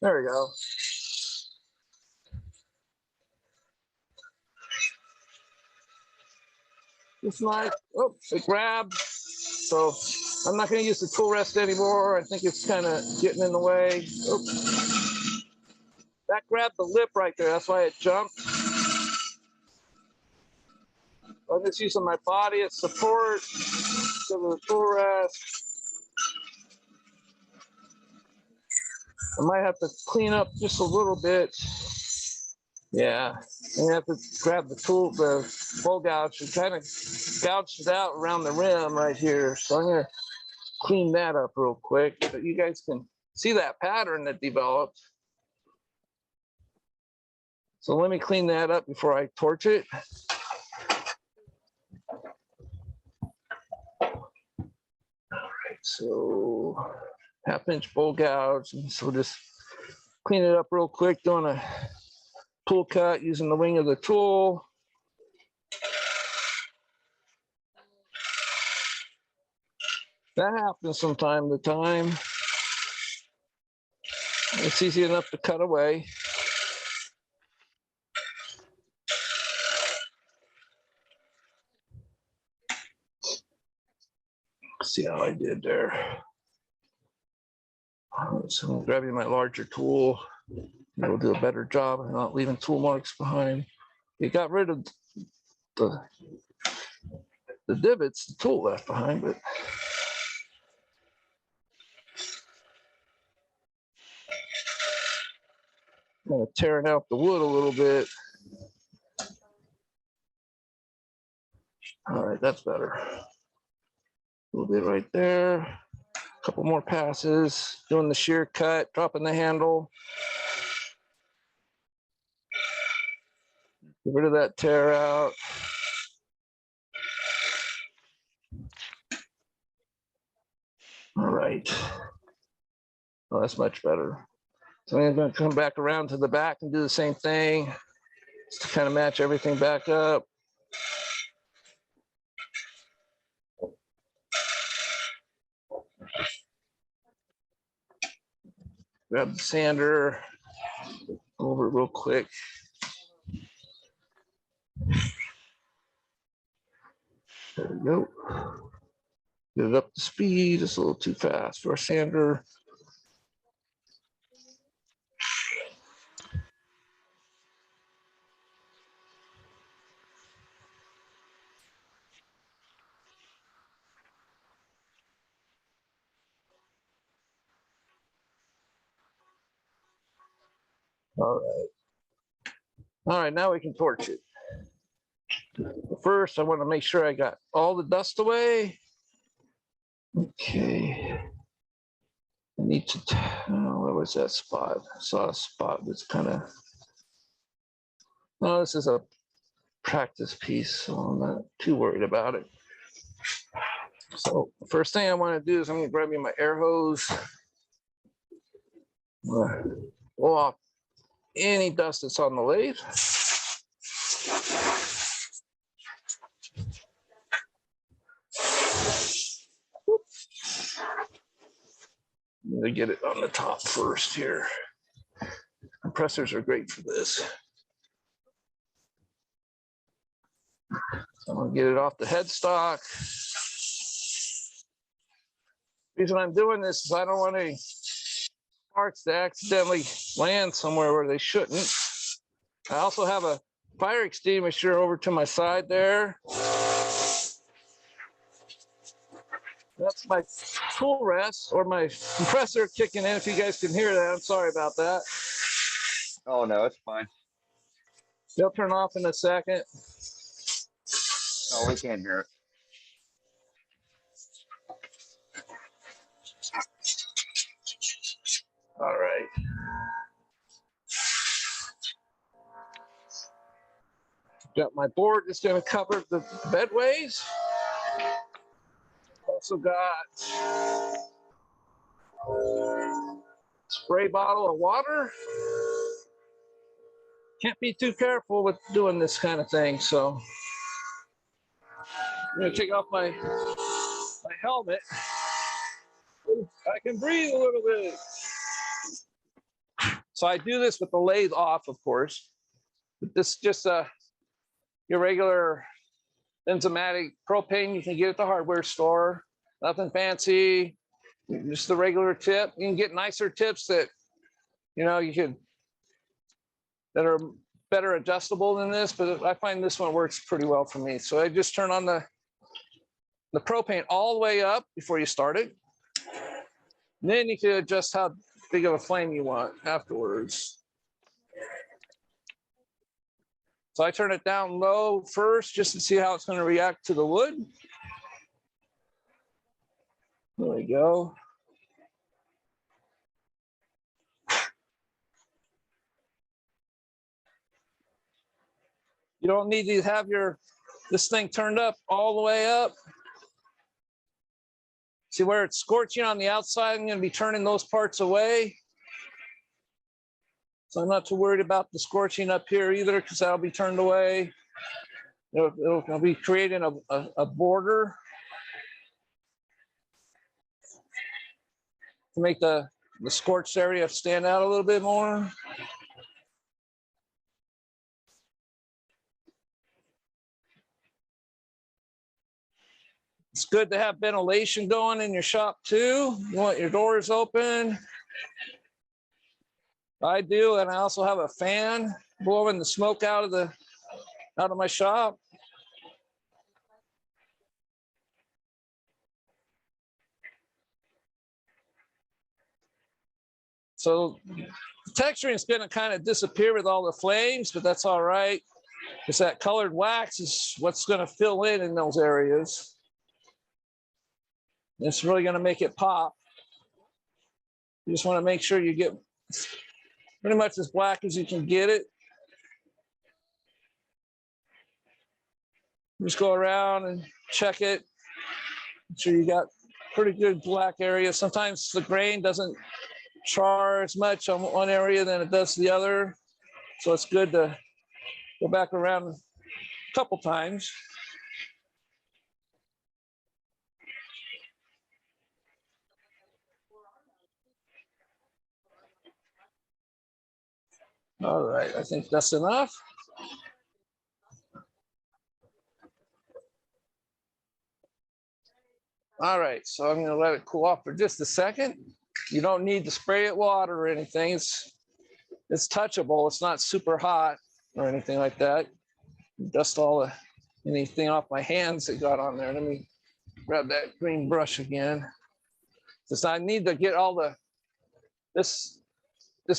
there we go. It's nice. Oh, it grabbed. So I'm not going to use the tool rest anymore. I think it's kind of getting in the way. Oops. That grabbed the lip right there. That's why it jumped. I'm just using my body as support to the tool rest. I might have to clean up just a little bit. Yeah, I'm gonna have to grab the bowl gouge, and kind of gouge it out around the rim right here. So I'm gonna clean that up real quick, but you guys can see that pattern that developed. So let me clean that up before I torch it. All right, so 1/2-inch bowl gouge, and so just clean it up real quick, doing a tool cut using the wing of the tool. That happens from time to time. It's easy enough to cut away. Let's see how I did there. So I'm grabbing my larger tool. It'll do a better job of not leaving tool marks behind. It got rid of the divots the tool left behind, but I'm gonna tearing out the wood a little bit. All right, that's better. A little bit right there. A couple more passes, doing the shear cut, dropping the handle. Get rid of that tear out. All right. Oh, that's much better. So I'm going to come back around to the back and do the same thing just to kind of match everything back up. Grab the sander, go over it real quick. There we go. Get it up to speed. It's a little too fast for a sander. All right. All right, now we can torch it. First, I want to make sure I got all the dust away. Okay. I need to, oh, where was that spot? I saw a spot that's kind of, oh, this is a practice piece, so I'm not too worried about it. So the first thing I want to do is I'm going to grab me my air hose. Blow off any dust that's on the lathe. I'm going to get it on the top first here. Compressors are great for this. So I'm going to get it off the headstock. The reason I'm doing this is I don't want any parts to accidentally land somewhere where they shouldn't. I also have a fire extinguisher over to my side there. That's my tool rest or my compressor kicking in. If you guys can hear that, I'm sorry about that. Oh, no, it's fine. They'll turn off in a second. No, we can't hear it. All right. Got my board that's going to cover the bedways. Also got spray bottle of water. Can't be too careful with doing this kind of thing, so I'm going to take off my helmet. I can breathe a little bit. So I do this with the lathe off, of course. But this is just your regular enzymatic propane you can get at the hardware store. Nothing fancy, just the regular tip. You can get nicer tips that, you know, you could, that are better adjustable than this, but I find this one works pretty well for me. So I just turn on the propane all the way up before you start it. And then you can adjust how big of a flame you want afterwards. So I turn it down low first just to see how it's going to react to the wood. There we go. You don't need to have this thing turned up all the way up. See where it's scorching on the outside? I'm going to be turning those parts away. So I'm not too worried about the scorching up here either, because that'll be turned away. It'll be creating a border to make the scorched area stand out a little bit more. It's good to have ventilation going in your shop too. You want your doors open. I do, and I also have a fan blowing the smoke out of my shop. So the texturing is going to kind of disappear with all the flames, but that's all right, because that colored wax is what's going to fill in those areas. It's really going to make it pop. You just want to make sure you get pretty much as black as you can get it. Just go around and check it. Make sure you got pretty good black area. Sometimes the grain doesn't char as much on one area than it does the other. So it's good to go back around a couple times. All right, I think that's enough. All right, so I'm gonna let it cool off for just a second. You don't need to spray it water or anything. It's touchable. It's not super hot or anything like that. Dust anything off my hands that got on there. Let me grab that green brush again. Since I need to get all this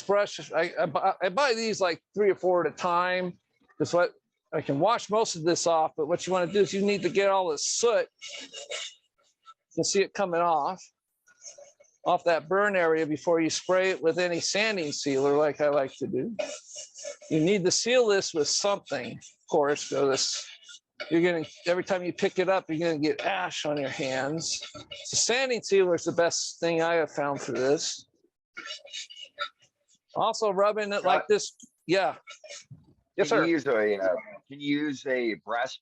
brush, I buy these like 3 or 4 at a time. Because what I can wash most of this off, but what you want to do is you need to get all the soot. You can see it coming off that burn area before you spray it with any sanding sealer like I like to do. You need to seal this with something, of course, because every time you pick it up, you're gonna get ash on your hands. So sanding sealer is the best thing I have found for this. Also rubbing it like this, yeah. Yes, sir. Can you use a brass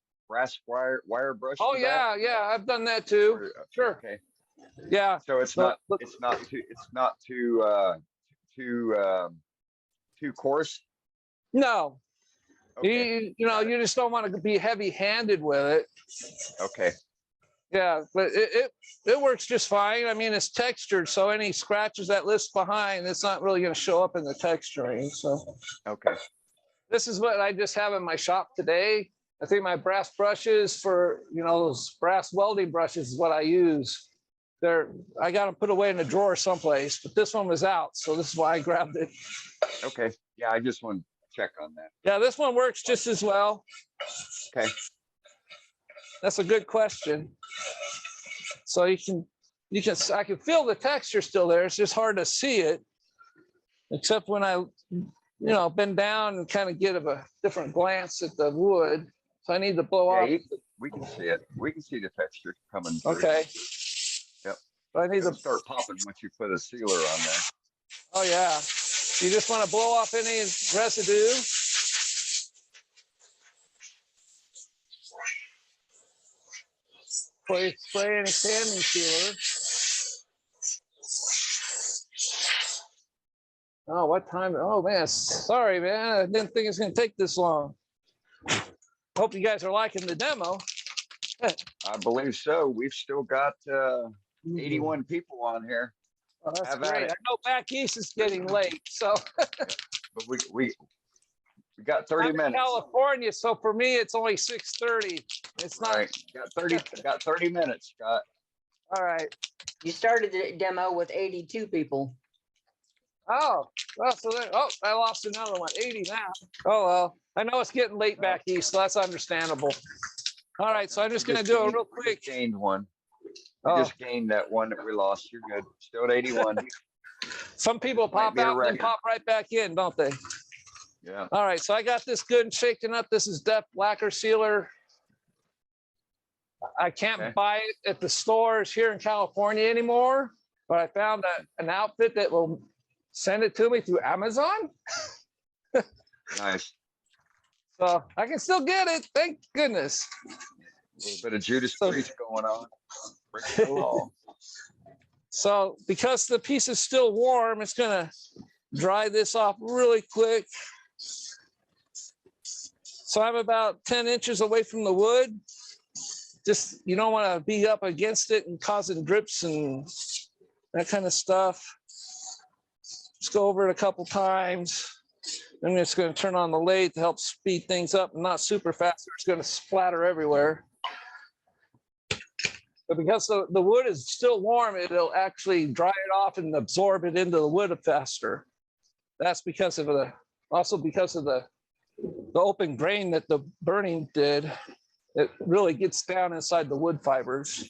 wire brush? Oh for that? yeah, I've done that too. Or- Sure. Okay. Yeah. So it's not too coarse. No. Okay. You just don't want to be heavy-handed with it. Okay. Yeah, but it works just fine. I mean, it's textured, so any scratches that list behind, it's not really going to show up in the texturing. So Okay. this is what I just have in my shop today. I think my brass brushes for, those brass welding brushes is what I use. I got them put away in a drawer someplace, but this one was out, so this is why I grabbed it. Okay. Yeah, I just want to check on that. Yeah, this one works just as well. Okay. That's a good question. So I can feel the texture still there. It's just hard to see it, except when I, bend down and kind of get a different glance at the wood. So I need to blow off. We can see it. We can see the texture coming through. Okay. Yep. But I need It'll to start popping once you put a sealer on there. Oh yeah. You just want to blow off any residue. Spray any sanding sealer. Oh, what time? Oh man, sorry man. I didn't think it's gonna take this long. Hope you guys are liking the demo. I believe so. We've still got 81 people on here, Oh, that's Have at great. it. I know back east is getting late, so but we got 30 I'm in minutes. California, so for me it's only 6:30. It's not All right, got 30 minutes, Scott. all right. You started the demo with 82 people. Oh, well, I lost another one. 80 now. Oh well, I know it's getting late back east, so that's understandable. All right, so I'm just gonna do a real We quick. just gained one. We Oh, just gained that one that we lost. You're good. Still at 81. some people pop be a out and then record. pop right back in, don't they? Yeah. All right, so I got this good and shaken up. This is DEFT lacquer sealer. I can't Okay. buy it at the stores here in California anymore, but I found an outfit that will send it to me through Amazon. Nice. So I can still get it. Thank goodness. A little bit of Judas So- Priest going on. Breaking the law. So because the piece is still warm, it's gonna dry this off really quick. So I'm about 10 inches away from the wood. Just, you don't want to be up against it and causing drips and that kind of stuff. Just go over it a couple times. I'm just going to turn on the lathe to help speed things up, and not super fast. It's going to splatter everywhere. But because the wood is still warm, it'll actually dry it off and absorb it into the wood faster. That's because of also because of the open grain that the burning did. It really gets down inside the wood fibers.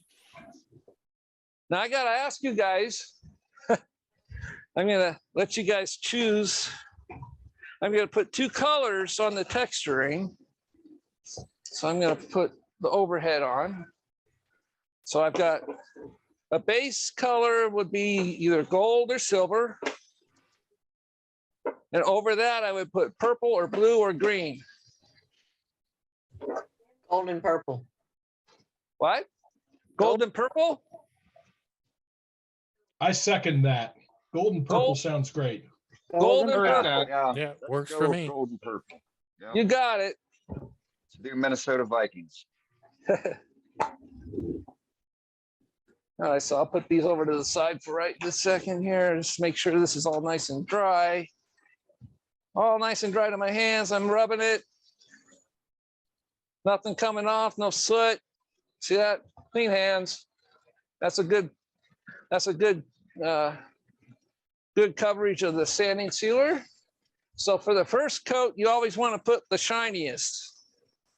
Now I got to ask you guys, I'm going to let you guys choose. I'm going to put 2 colors on the texturing. So I'm going to put the overhead on. So I've got a base color would be either gold or silver. And over that, I would put purple or blue or green. Gold and purple. What? Gold and purple? I second that. Gold and purple Gold. sounds great. Gold and Heard purple. that. Yeah. Yeah, works go for with me. Gold and purple. Yeah. You got it. Let's do Minnesota Vikings. All right, so I'll put these over to the side for right this second here. Just make sure this is all nice and dry. All nice and dry to my hands. I'm rubbing it. Nothing coming off, no soot. See that? Clean hands. That's a good good coverage of the sanding sealer. So for the first coat, you always want to put the shiniest.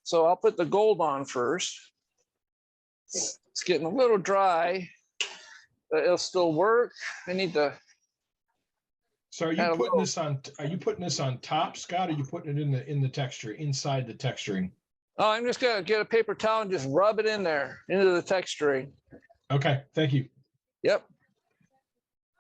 So I'll put the gold on first. It's getting a little dry, but it'll still work. I need to. So are you Add a putting little- this on, are you putting this on top, Scott? Or are you putting it in the texture, inside the texturing? Oh, I'm just gonna get a paper towel and just rub it in there into the texturing. Okay, thank you. Yep.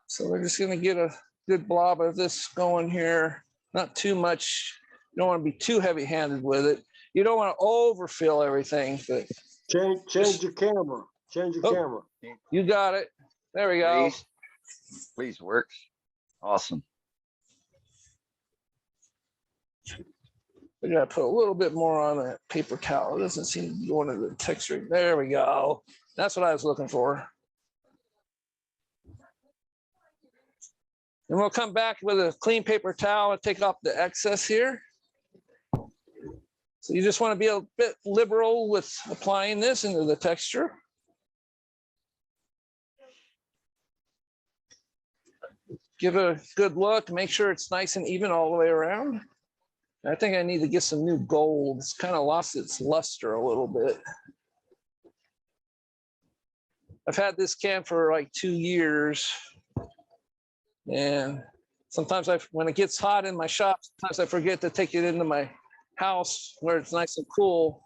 So we're just gonna get a good blob of this going here. Not too much. You don't want to be too heavy-handed with it. You don't want to overfill everything, but Change your camera. Change your Oh. camera. you got it. There we go. Please works. Awesome. We gotta put a little bit more on that paper towel. It doesn't seem to be going into the texturing. There we go. That's what I was looking for. And we'll come back with a clean paper towel and take off the excess here. So you just want to be a bit liberal with applying this into the texture. Give it a good look, make sure it's nice and even all the way around. I think I need to get some new gold. It's kind of lost its luster a little bit. I've had this can for like 2 years. And sometimes when it gets hot in my shop, sometimes I forget to take it into my house where it's nice and cool.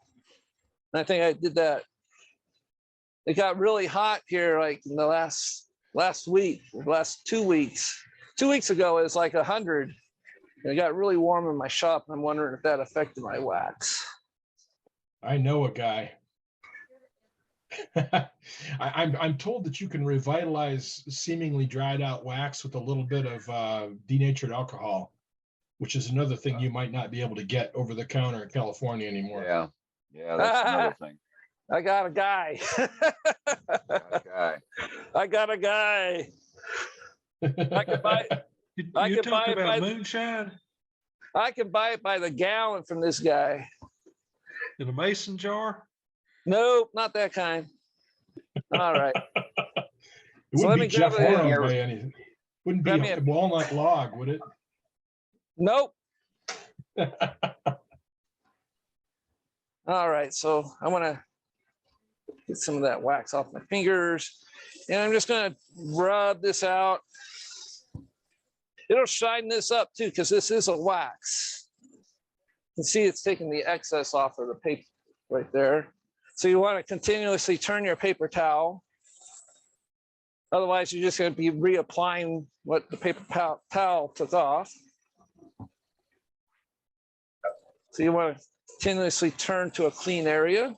And I think I did that. It got really hot here like in the last week, last 2 weeks. 2 weeks ago, it was like 100. And it got really warm in my shop. And I'm wondering if that affected my wax. I know a guy. I'm told that you can revitalize seemingly dried out wax with a little bit of denatured alcohol, which is another thing you might not be able to get over the counter in California anymore. Yeah. Yeah, that's another thing. I got a guy. Okay. I got a guy. I could buy. I You could buy talk it about by- moonshine I can buy it by the gallon from this guy. in a mason jar? Nope, not that kind. All right. It So wouldn't let be me grab Jeff it in. Horham by anything. Wouldn't be Grab me a a- walnut log, would it? Nope. All right. So I want to get some of that wax off my fingers. And I'm just going to rub this out. It'll shine this up too, because this is a wax. You can see it's taking the excess off of the paper right there. So you want to continuously turn your paper towel. Otherwise, you're just going to be reapplying what the paper towel took off. So you want to continuously turn to a clean area.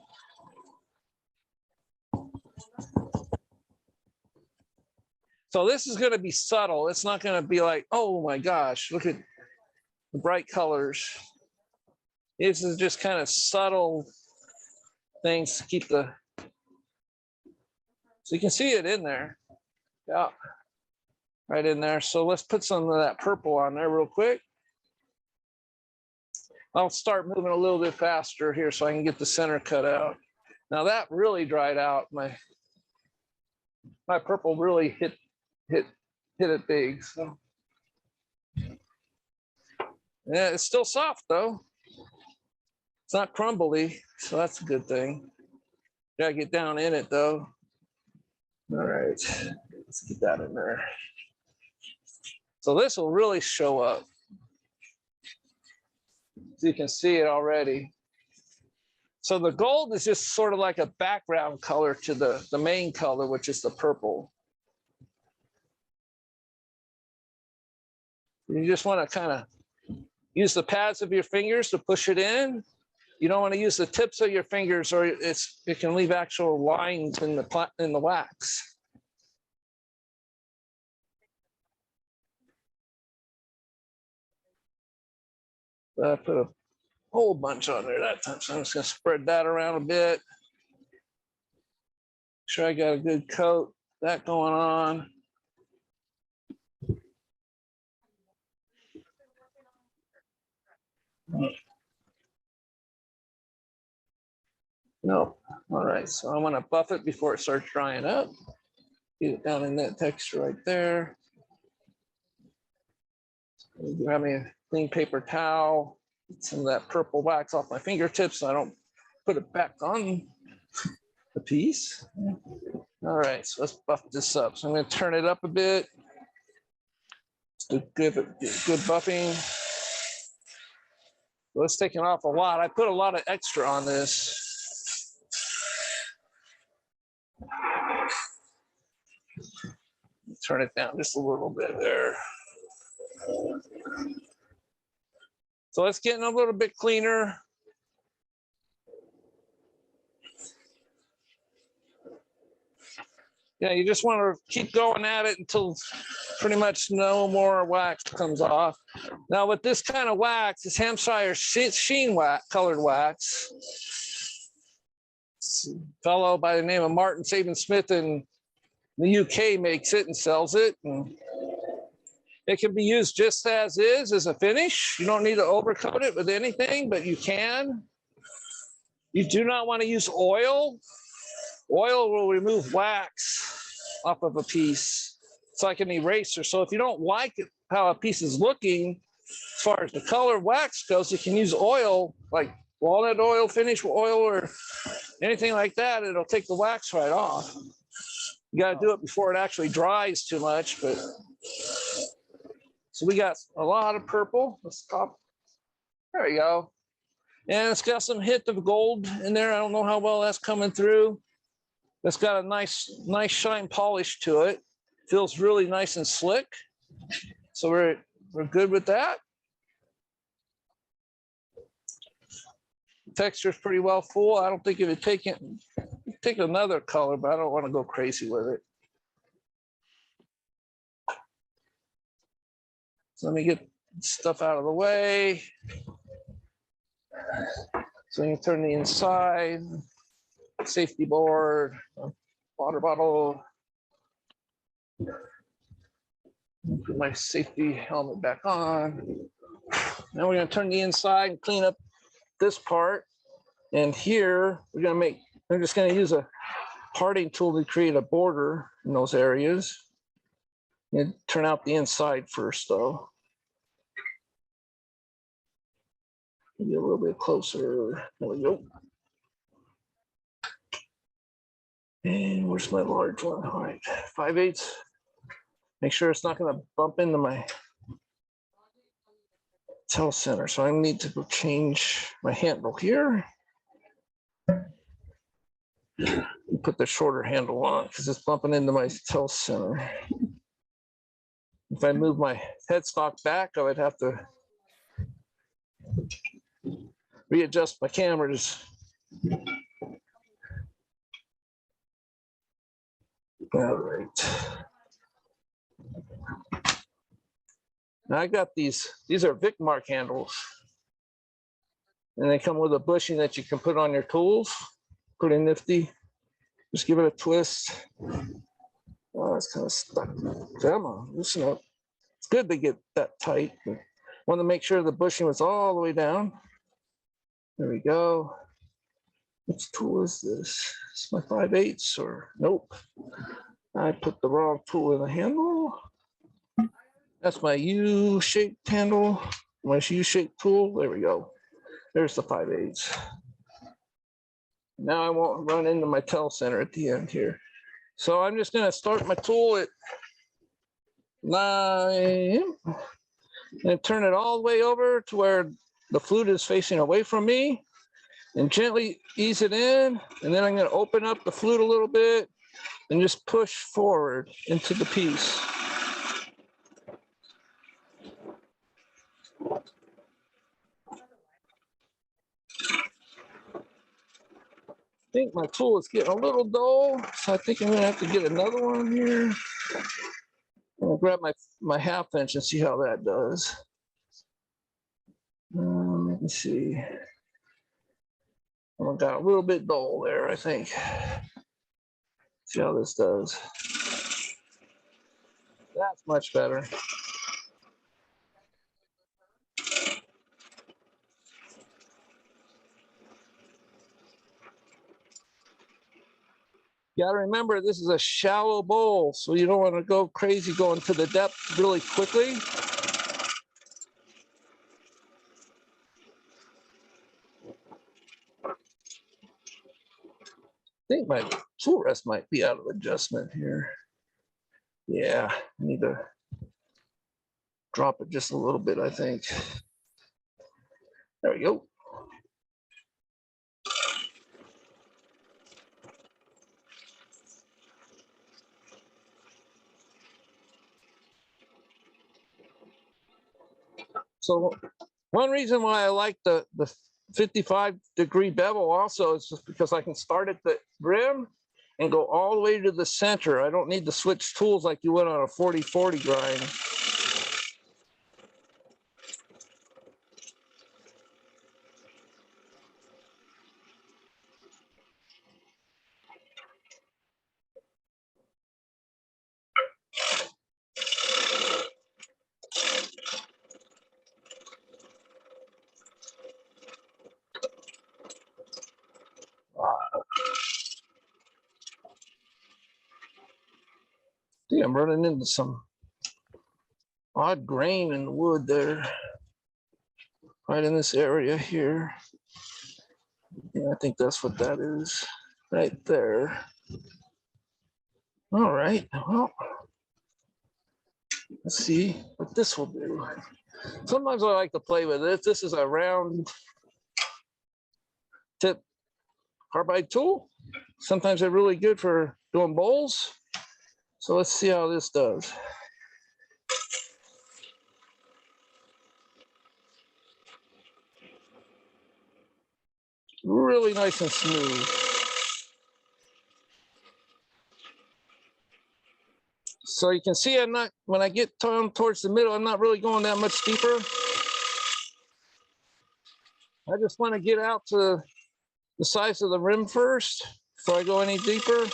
So this is going to be subtle. It's not going to be like, oh my gosh, look at the bright colors. This is just kind of subtle things to keep the, so you can see it in there. Yeah, right in there. So let's put some of that purple on there real quick. I'll start moving a little bit faster here so I can get the center cut out. Now that really dried out. My purple really hit it big. So yeah, it's still soft though. It's not crumbly, so that's a good thing. Gotta get down in it though. All right, let's get that in there. So this will really show up. So you can see it already. So the gold is just sort of like a background color to the main color, which is the purple. You just want to kind of use the pads of your fingers to push it in. You don't want to use the tips of your fingers, or it can leave actual lines in the wax. I put a whole bunch on there that time, so I'm just going to spread that around a bit. Make sure I got a good coat, that going on. No. All right, so I want to buff it before it starts drying up. Get it down in that texture right there. Grab me a clean paper towel, get some of that purple wax off my fingertips so I don't put it back on the piece. All right, so let's buff this up. So I'm going to turn it up a bit. Give it good buffing. So it's taking off a lot. I put a lot of extra on this. Turn it down just a little bit there. So it's getting a little bit cleaner. Yeah, you just want to keep going at it until pretty much no more wax comes off. Now with this kind of wax, this Hampshire Sheen wax, colored wax, a fellow by the name of Martin Saban-Smith in the UK makes it and sells it. And it can be used just as is as a finish. You don't need to overcoat it with anything, but you can. You do not want to use oil. Oil will remove wax off of a piece. It's like an eraser. So if you don't like it, how a piece is looking, as far as the color wax goes, you can use oil, like walnut oil, finish oil, or anything like that. It'll take the wax right off. You got to do it before it actually dries too much. But so we got a lot of purple. Let's stop. There we go. And it's got some hint of gold in there. I don't know how well that's coming through. It's got a nice shine polish to it. Feels really nice and slick. So we're good with that. Texture is pretty well full. I don't think it would take another color, but I don't want to go crazy with it. So let me get stuff out of the way. So you can turn the inside, safety board, water bottle. Put my safety helmet back on. Now we're going to turn the inside and clean up this part. And here I'm just going to use a parting tool to create a border in those areas. And turn out the inside first, though. Maybe a little bit closer. There we go. And where's my large one? All right, 5/8. Make sure it's not going to bump into my tail center. So I need to go change my handle here. Put the shorter handle on because it's bumping into my tail center. If I move my headstock back, I would have to readjust my cameras. All right. Now I got these are Vic Mark handles. And they come with a bushing that you can put on your tools. Pretty nifty. Just give it a twist. Oh, it's kind of stuck. Come on, loosen up. It's good to get that tight. But want to make sure the bushing was all the way down. There we go. Which tool is this? It's my 5/8 or nope. I put the wrong tool in the handle. That's my U-shaped handle. My U-shaped tool. There we go. There's the 5/8. Now I won't run into my tail center at the end here. So I'm just going to start my tool at 9 and turn it all the way over to where the flute is facing away from me. and gently ease it in. And then I'm going to open up the flute a little bit and just push forward into the piece. I think my tool is getting a little dull, so I think I'm gonna have to get another one here. I'm gonna grab my 1/2 inch and see how that does. Let me see. Oh, I got a little bit dull there, I think. See how this does. That's much better. You gotta remember, this is a shallow bowl, so you don't want to go crazy going to the depth really quickly. I think my tool rest might be out of adjustment here. Yeah, I need to drop it just a little bit, I think. There we go. So one reason why I like the 55-degree bevel also is just because I can start at the rim and go all the way to the center. I don't need to switch tools like you would on a 40-40 grind. See, I'm running into some odd grain in the wood there, right in this area here. Yeah, I think that's what that is, right there. All right, well, let's see what this will do. Sometimes I like to play with it. This is a round tip carbide tool. Sometimes they're really good for doing bowls. So let's see how this does. Really nice and smooth. So you can see I'm not, when I get down towards the middle, I'm not really going that much deeper. I just want to get out to the size of the rim first before I go any deeper.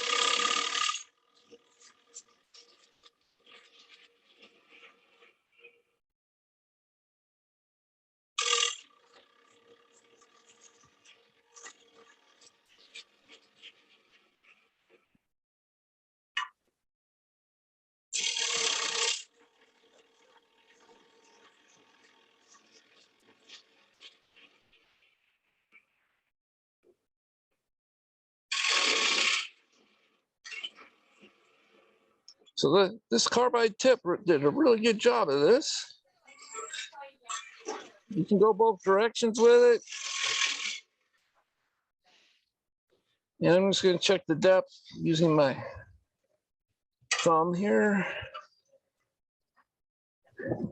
So this carbide tip did a really good job of this. You can go both directions with it. And I'm just going to check the depth using my thumb here.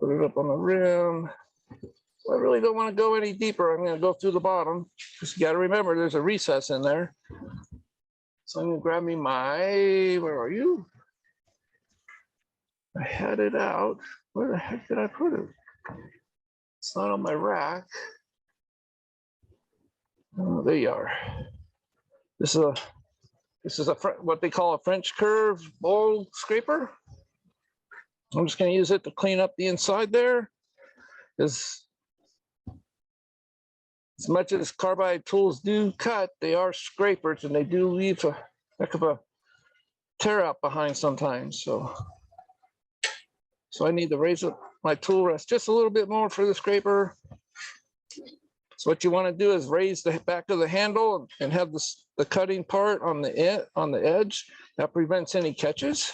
Put it up on the rim. I really don't want to go any deeper. I'm going to go through the bottom. Just got to remember there's a recess in there. So I'm going to grab me my, where are you? I had it out. Where the heck did I put it? It's not on my rack. Oh, there you are. This is a what they call a French curve bowl scraper. I'm just going to use it to clean up the inside there. Because as much as carbide tools do cut, they are scrapers and they do leave a heck of a tear out behind sometimes. So I need to raise up my tool rest just a little bit more for the scraper. So what you want to do is raise the back of the handle and have the cutting part on the edge. That prevents any catches.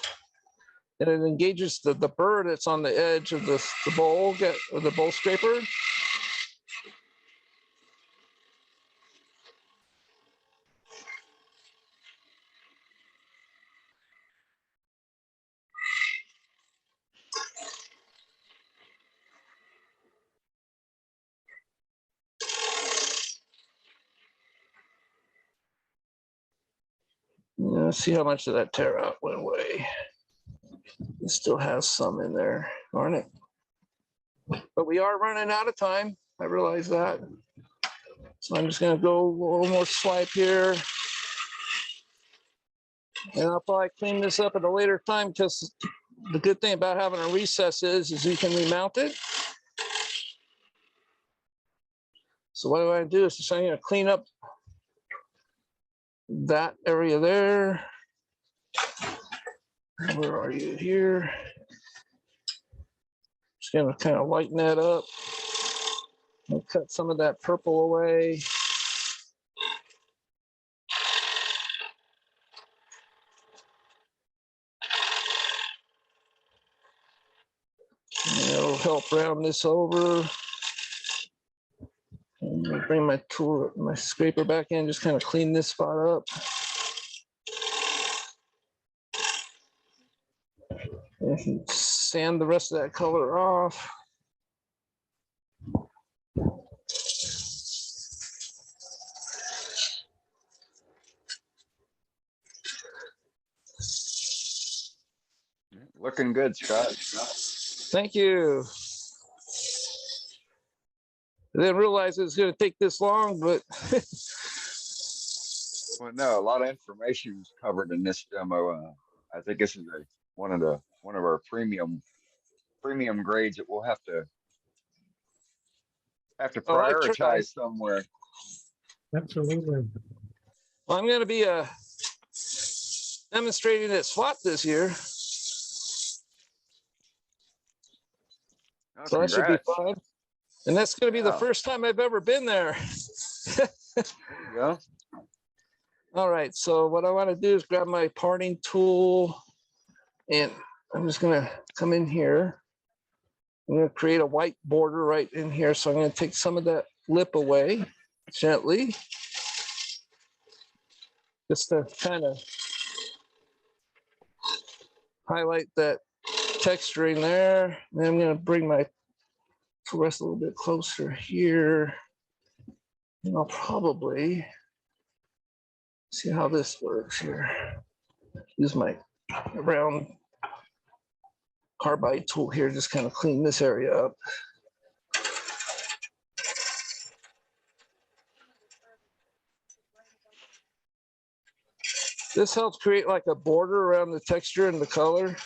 And it engages the burr that's on the edge of the bowl, or the bowl scraper. Let's see how much of that tear out went away. It still has some in there, darn it. But we are running out of time. I realize that. So I'm just gonna go a little more swipe here. And I'll probably clean this up at a later time because the good thing about having a recess is you can remount it. So what I'm gonna do is just I'm gonna clean up that area there. Where are you here? Just gonna kind of lighten that up. I'll cut some of that purple away. And it'll help round this over. And I'll bring my tool, my scraper back in, just kind of clean this spot up. And sand the rest of that color off. Looking good, Scott. Thank you. I didn't realize it was going to take this long, but Well, no, a lot of information is covered in this demo. I think this is one of our premium grades that we'll have to Oh, I tried. prioritize somewhere. Absolutely. well, I'm going to be demonstrating at SWAT this year. Oh, So that should be congrats. fun. And that's going to be the Wow. first time I've ever been there. There you go. All right, so what I want to do is grab my parting tool and I'm just going to come in here. I'm going to create a white border right in here. So I'm going to take some of that lip away gently. Just to kind of highlight that texturing there. And then I'm going to bring my rest a little bit closer here. And I'll probably see how this works here. Use my round carbide tool here, just kind of clean this area up. This helps create like a border around the texture and the color.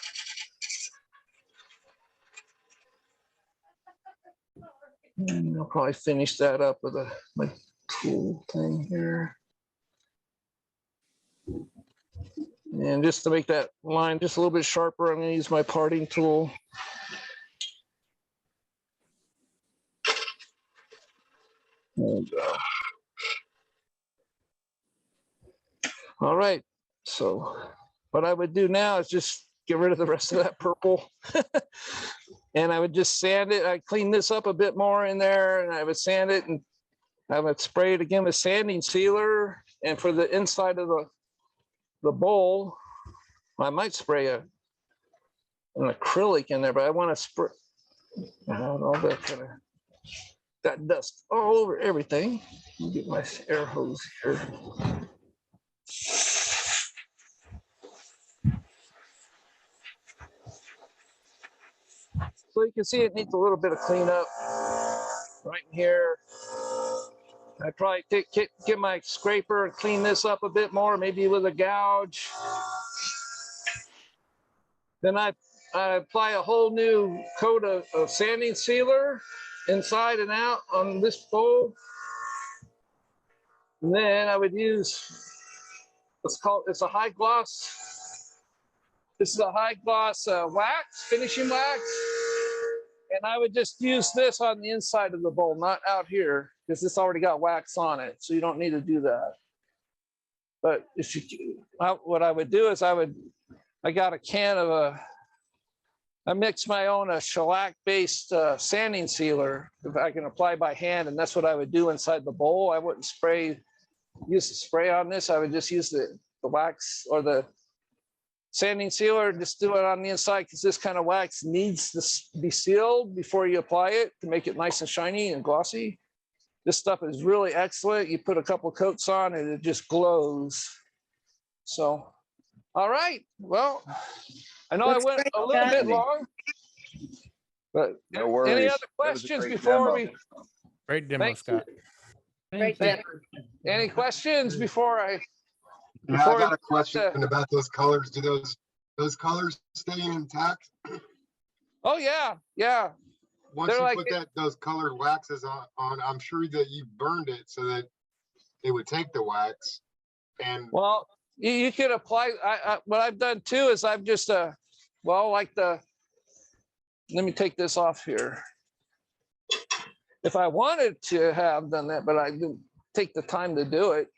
And I'll probably finish that up with my tool thing here. And just to make that line just a little bit sharper, I'm going to use my parting tool. And, all right, so what I would do now is just get rid of the rest of that purple. And I would just sand it. I'd clean this up a bit more in there, and I would sand it, and I would spray it again with sanding sealer. And for the inside of the bowl, I might spray an acrylic in there, but I want to spray all that kind of got dust all over everything. Let me get my air hose here. So you can see it needs a little bit of cleanup right in here. I probably get my scraper and clean this up a bit more, maybe with a gouge. Then I apply a whole new coat of sanding sealer inside and out on this bowl. And then I would use, it's a high gloss. This is a high gloss wax, finishing wax. And I would just use this on the inside of the bowl, not out here, because this already got wax on it. So you don't need to do that. But if you, what I would do is I got a can of I mixed my own shellac-based sanding sealer if I can apply by hand, and that's what I would do inside the bowl. I wouldn't use the spray on this. I would just use the wax or the sanding sealer and just do it on the inside, because this kind of wax needs to be sealed before you apply it to make it nice and shiny and glossy. This stuff is really excellent. You put a couple coats on and it just glows. So All right, well, I know I Looks went great, a little bit Scott. long, but No worries. any other It was a questions great before demo. we? Great demo, Thank you. Scott. Great Thank demo. Any questions before I? Yeah, I before got we- a question about those colors. Do those colors stay intact? Oh, yeah, yeah. Once They're you like- put those colored waxes on, I'm sure that you burned it so that it would take the wax. And Well, you could apply, what I've done too is I've just, well, like let me take this off here. If I wanted to have done that, but I didn't take the time to do it.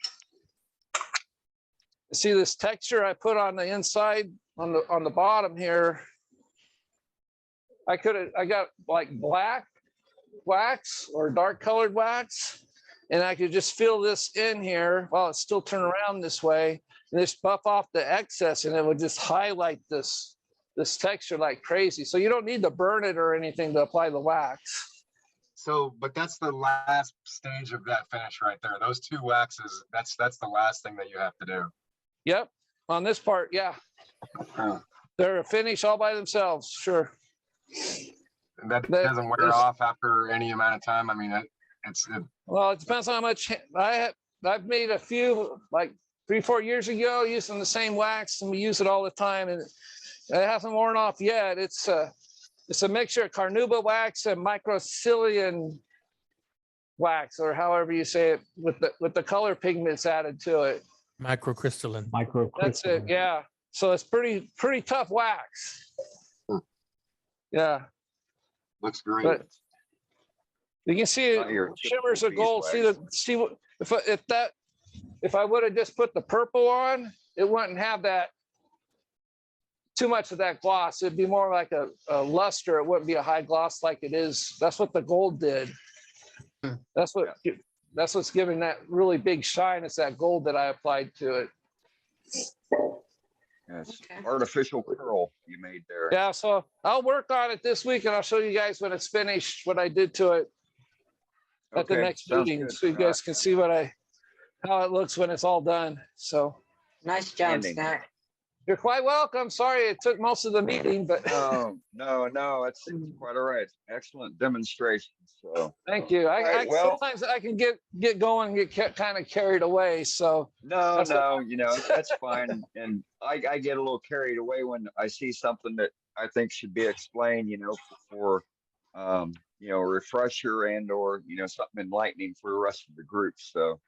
See this texture I put on the inside, on the bottom here? I got like black wax or dark colored wax, and I could just fill this in here while it's still turned around this way, and just buff off the excess, and it would just highlight this texture like crazy. So you don't need to burn it or anything to apply the wax. so, but that's the last stage of that finish right there. Those two waxes, that's the last thing that you have to do. Yep, on this part, yeah. They're a finish all by themselves, sure. And that That doesn't wear is- off after any amount of time. I mean, it's Well, it depends on how much I've made a few like 3-4 years ago using the same wax, and we use it all the time, and it hasn't worn off yet. It's a mixture of carnauba wax and microcillian wax, or however you say it, with the color pigments added to it. Microcrystalline. That's it. Yeah. So it's pretty tough wax. Yeah. looks great. But you can see Not your it shimmers of typical gold. beeswax. If I would have just put the purple on, it wouldn't have that too much of that gloss. It'd be more like a luster. It wouldn't be a high gloss like it is. That's what the gold did. That's what's giving that really big shine. It's that gold that I applied to it. Yes, Okay. artificial curl you made there. Yeah, so I'll work on it this week, and I'll show you guys when it's finished, what I did to it at the Okay, next sounds meeting, good, so you Scott. guys can see how it looks when it's all done. So Nice job, Outstanding. Scott. you're quite welcome. Sorry it took most of the meeting, but No, it's quite all right. Excellent demonstration. So, thank you. right, well- Sometimes I can get going and get kind of carried away. So no, That's that's fine. And I get a little carried away when I see something that I think should be explained, for a refresher and or, something enlightening for the rest of the group. So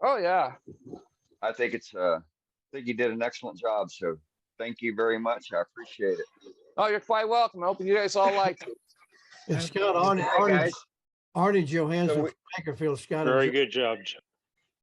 oh yeah. I think I think you did an excellent job. So thank you very much. I appreciate it. Oh, you're quite welcome. I hope you guys all liked it. And Scott, All right, guys. Arnie Johansson So we- from Bakerfield, Scott. Very good job,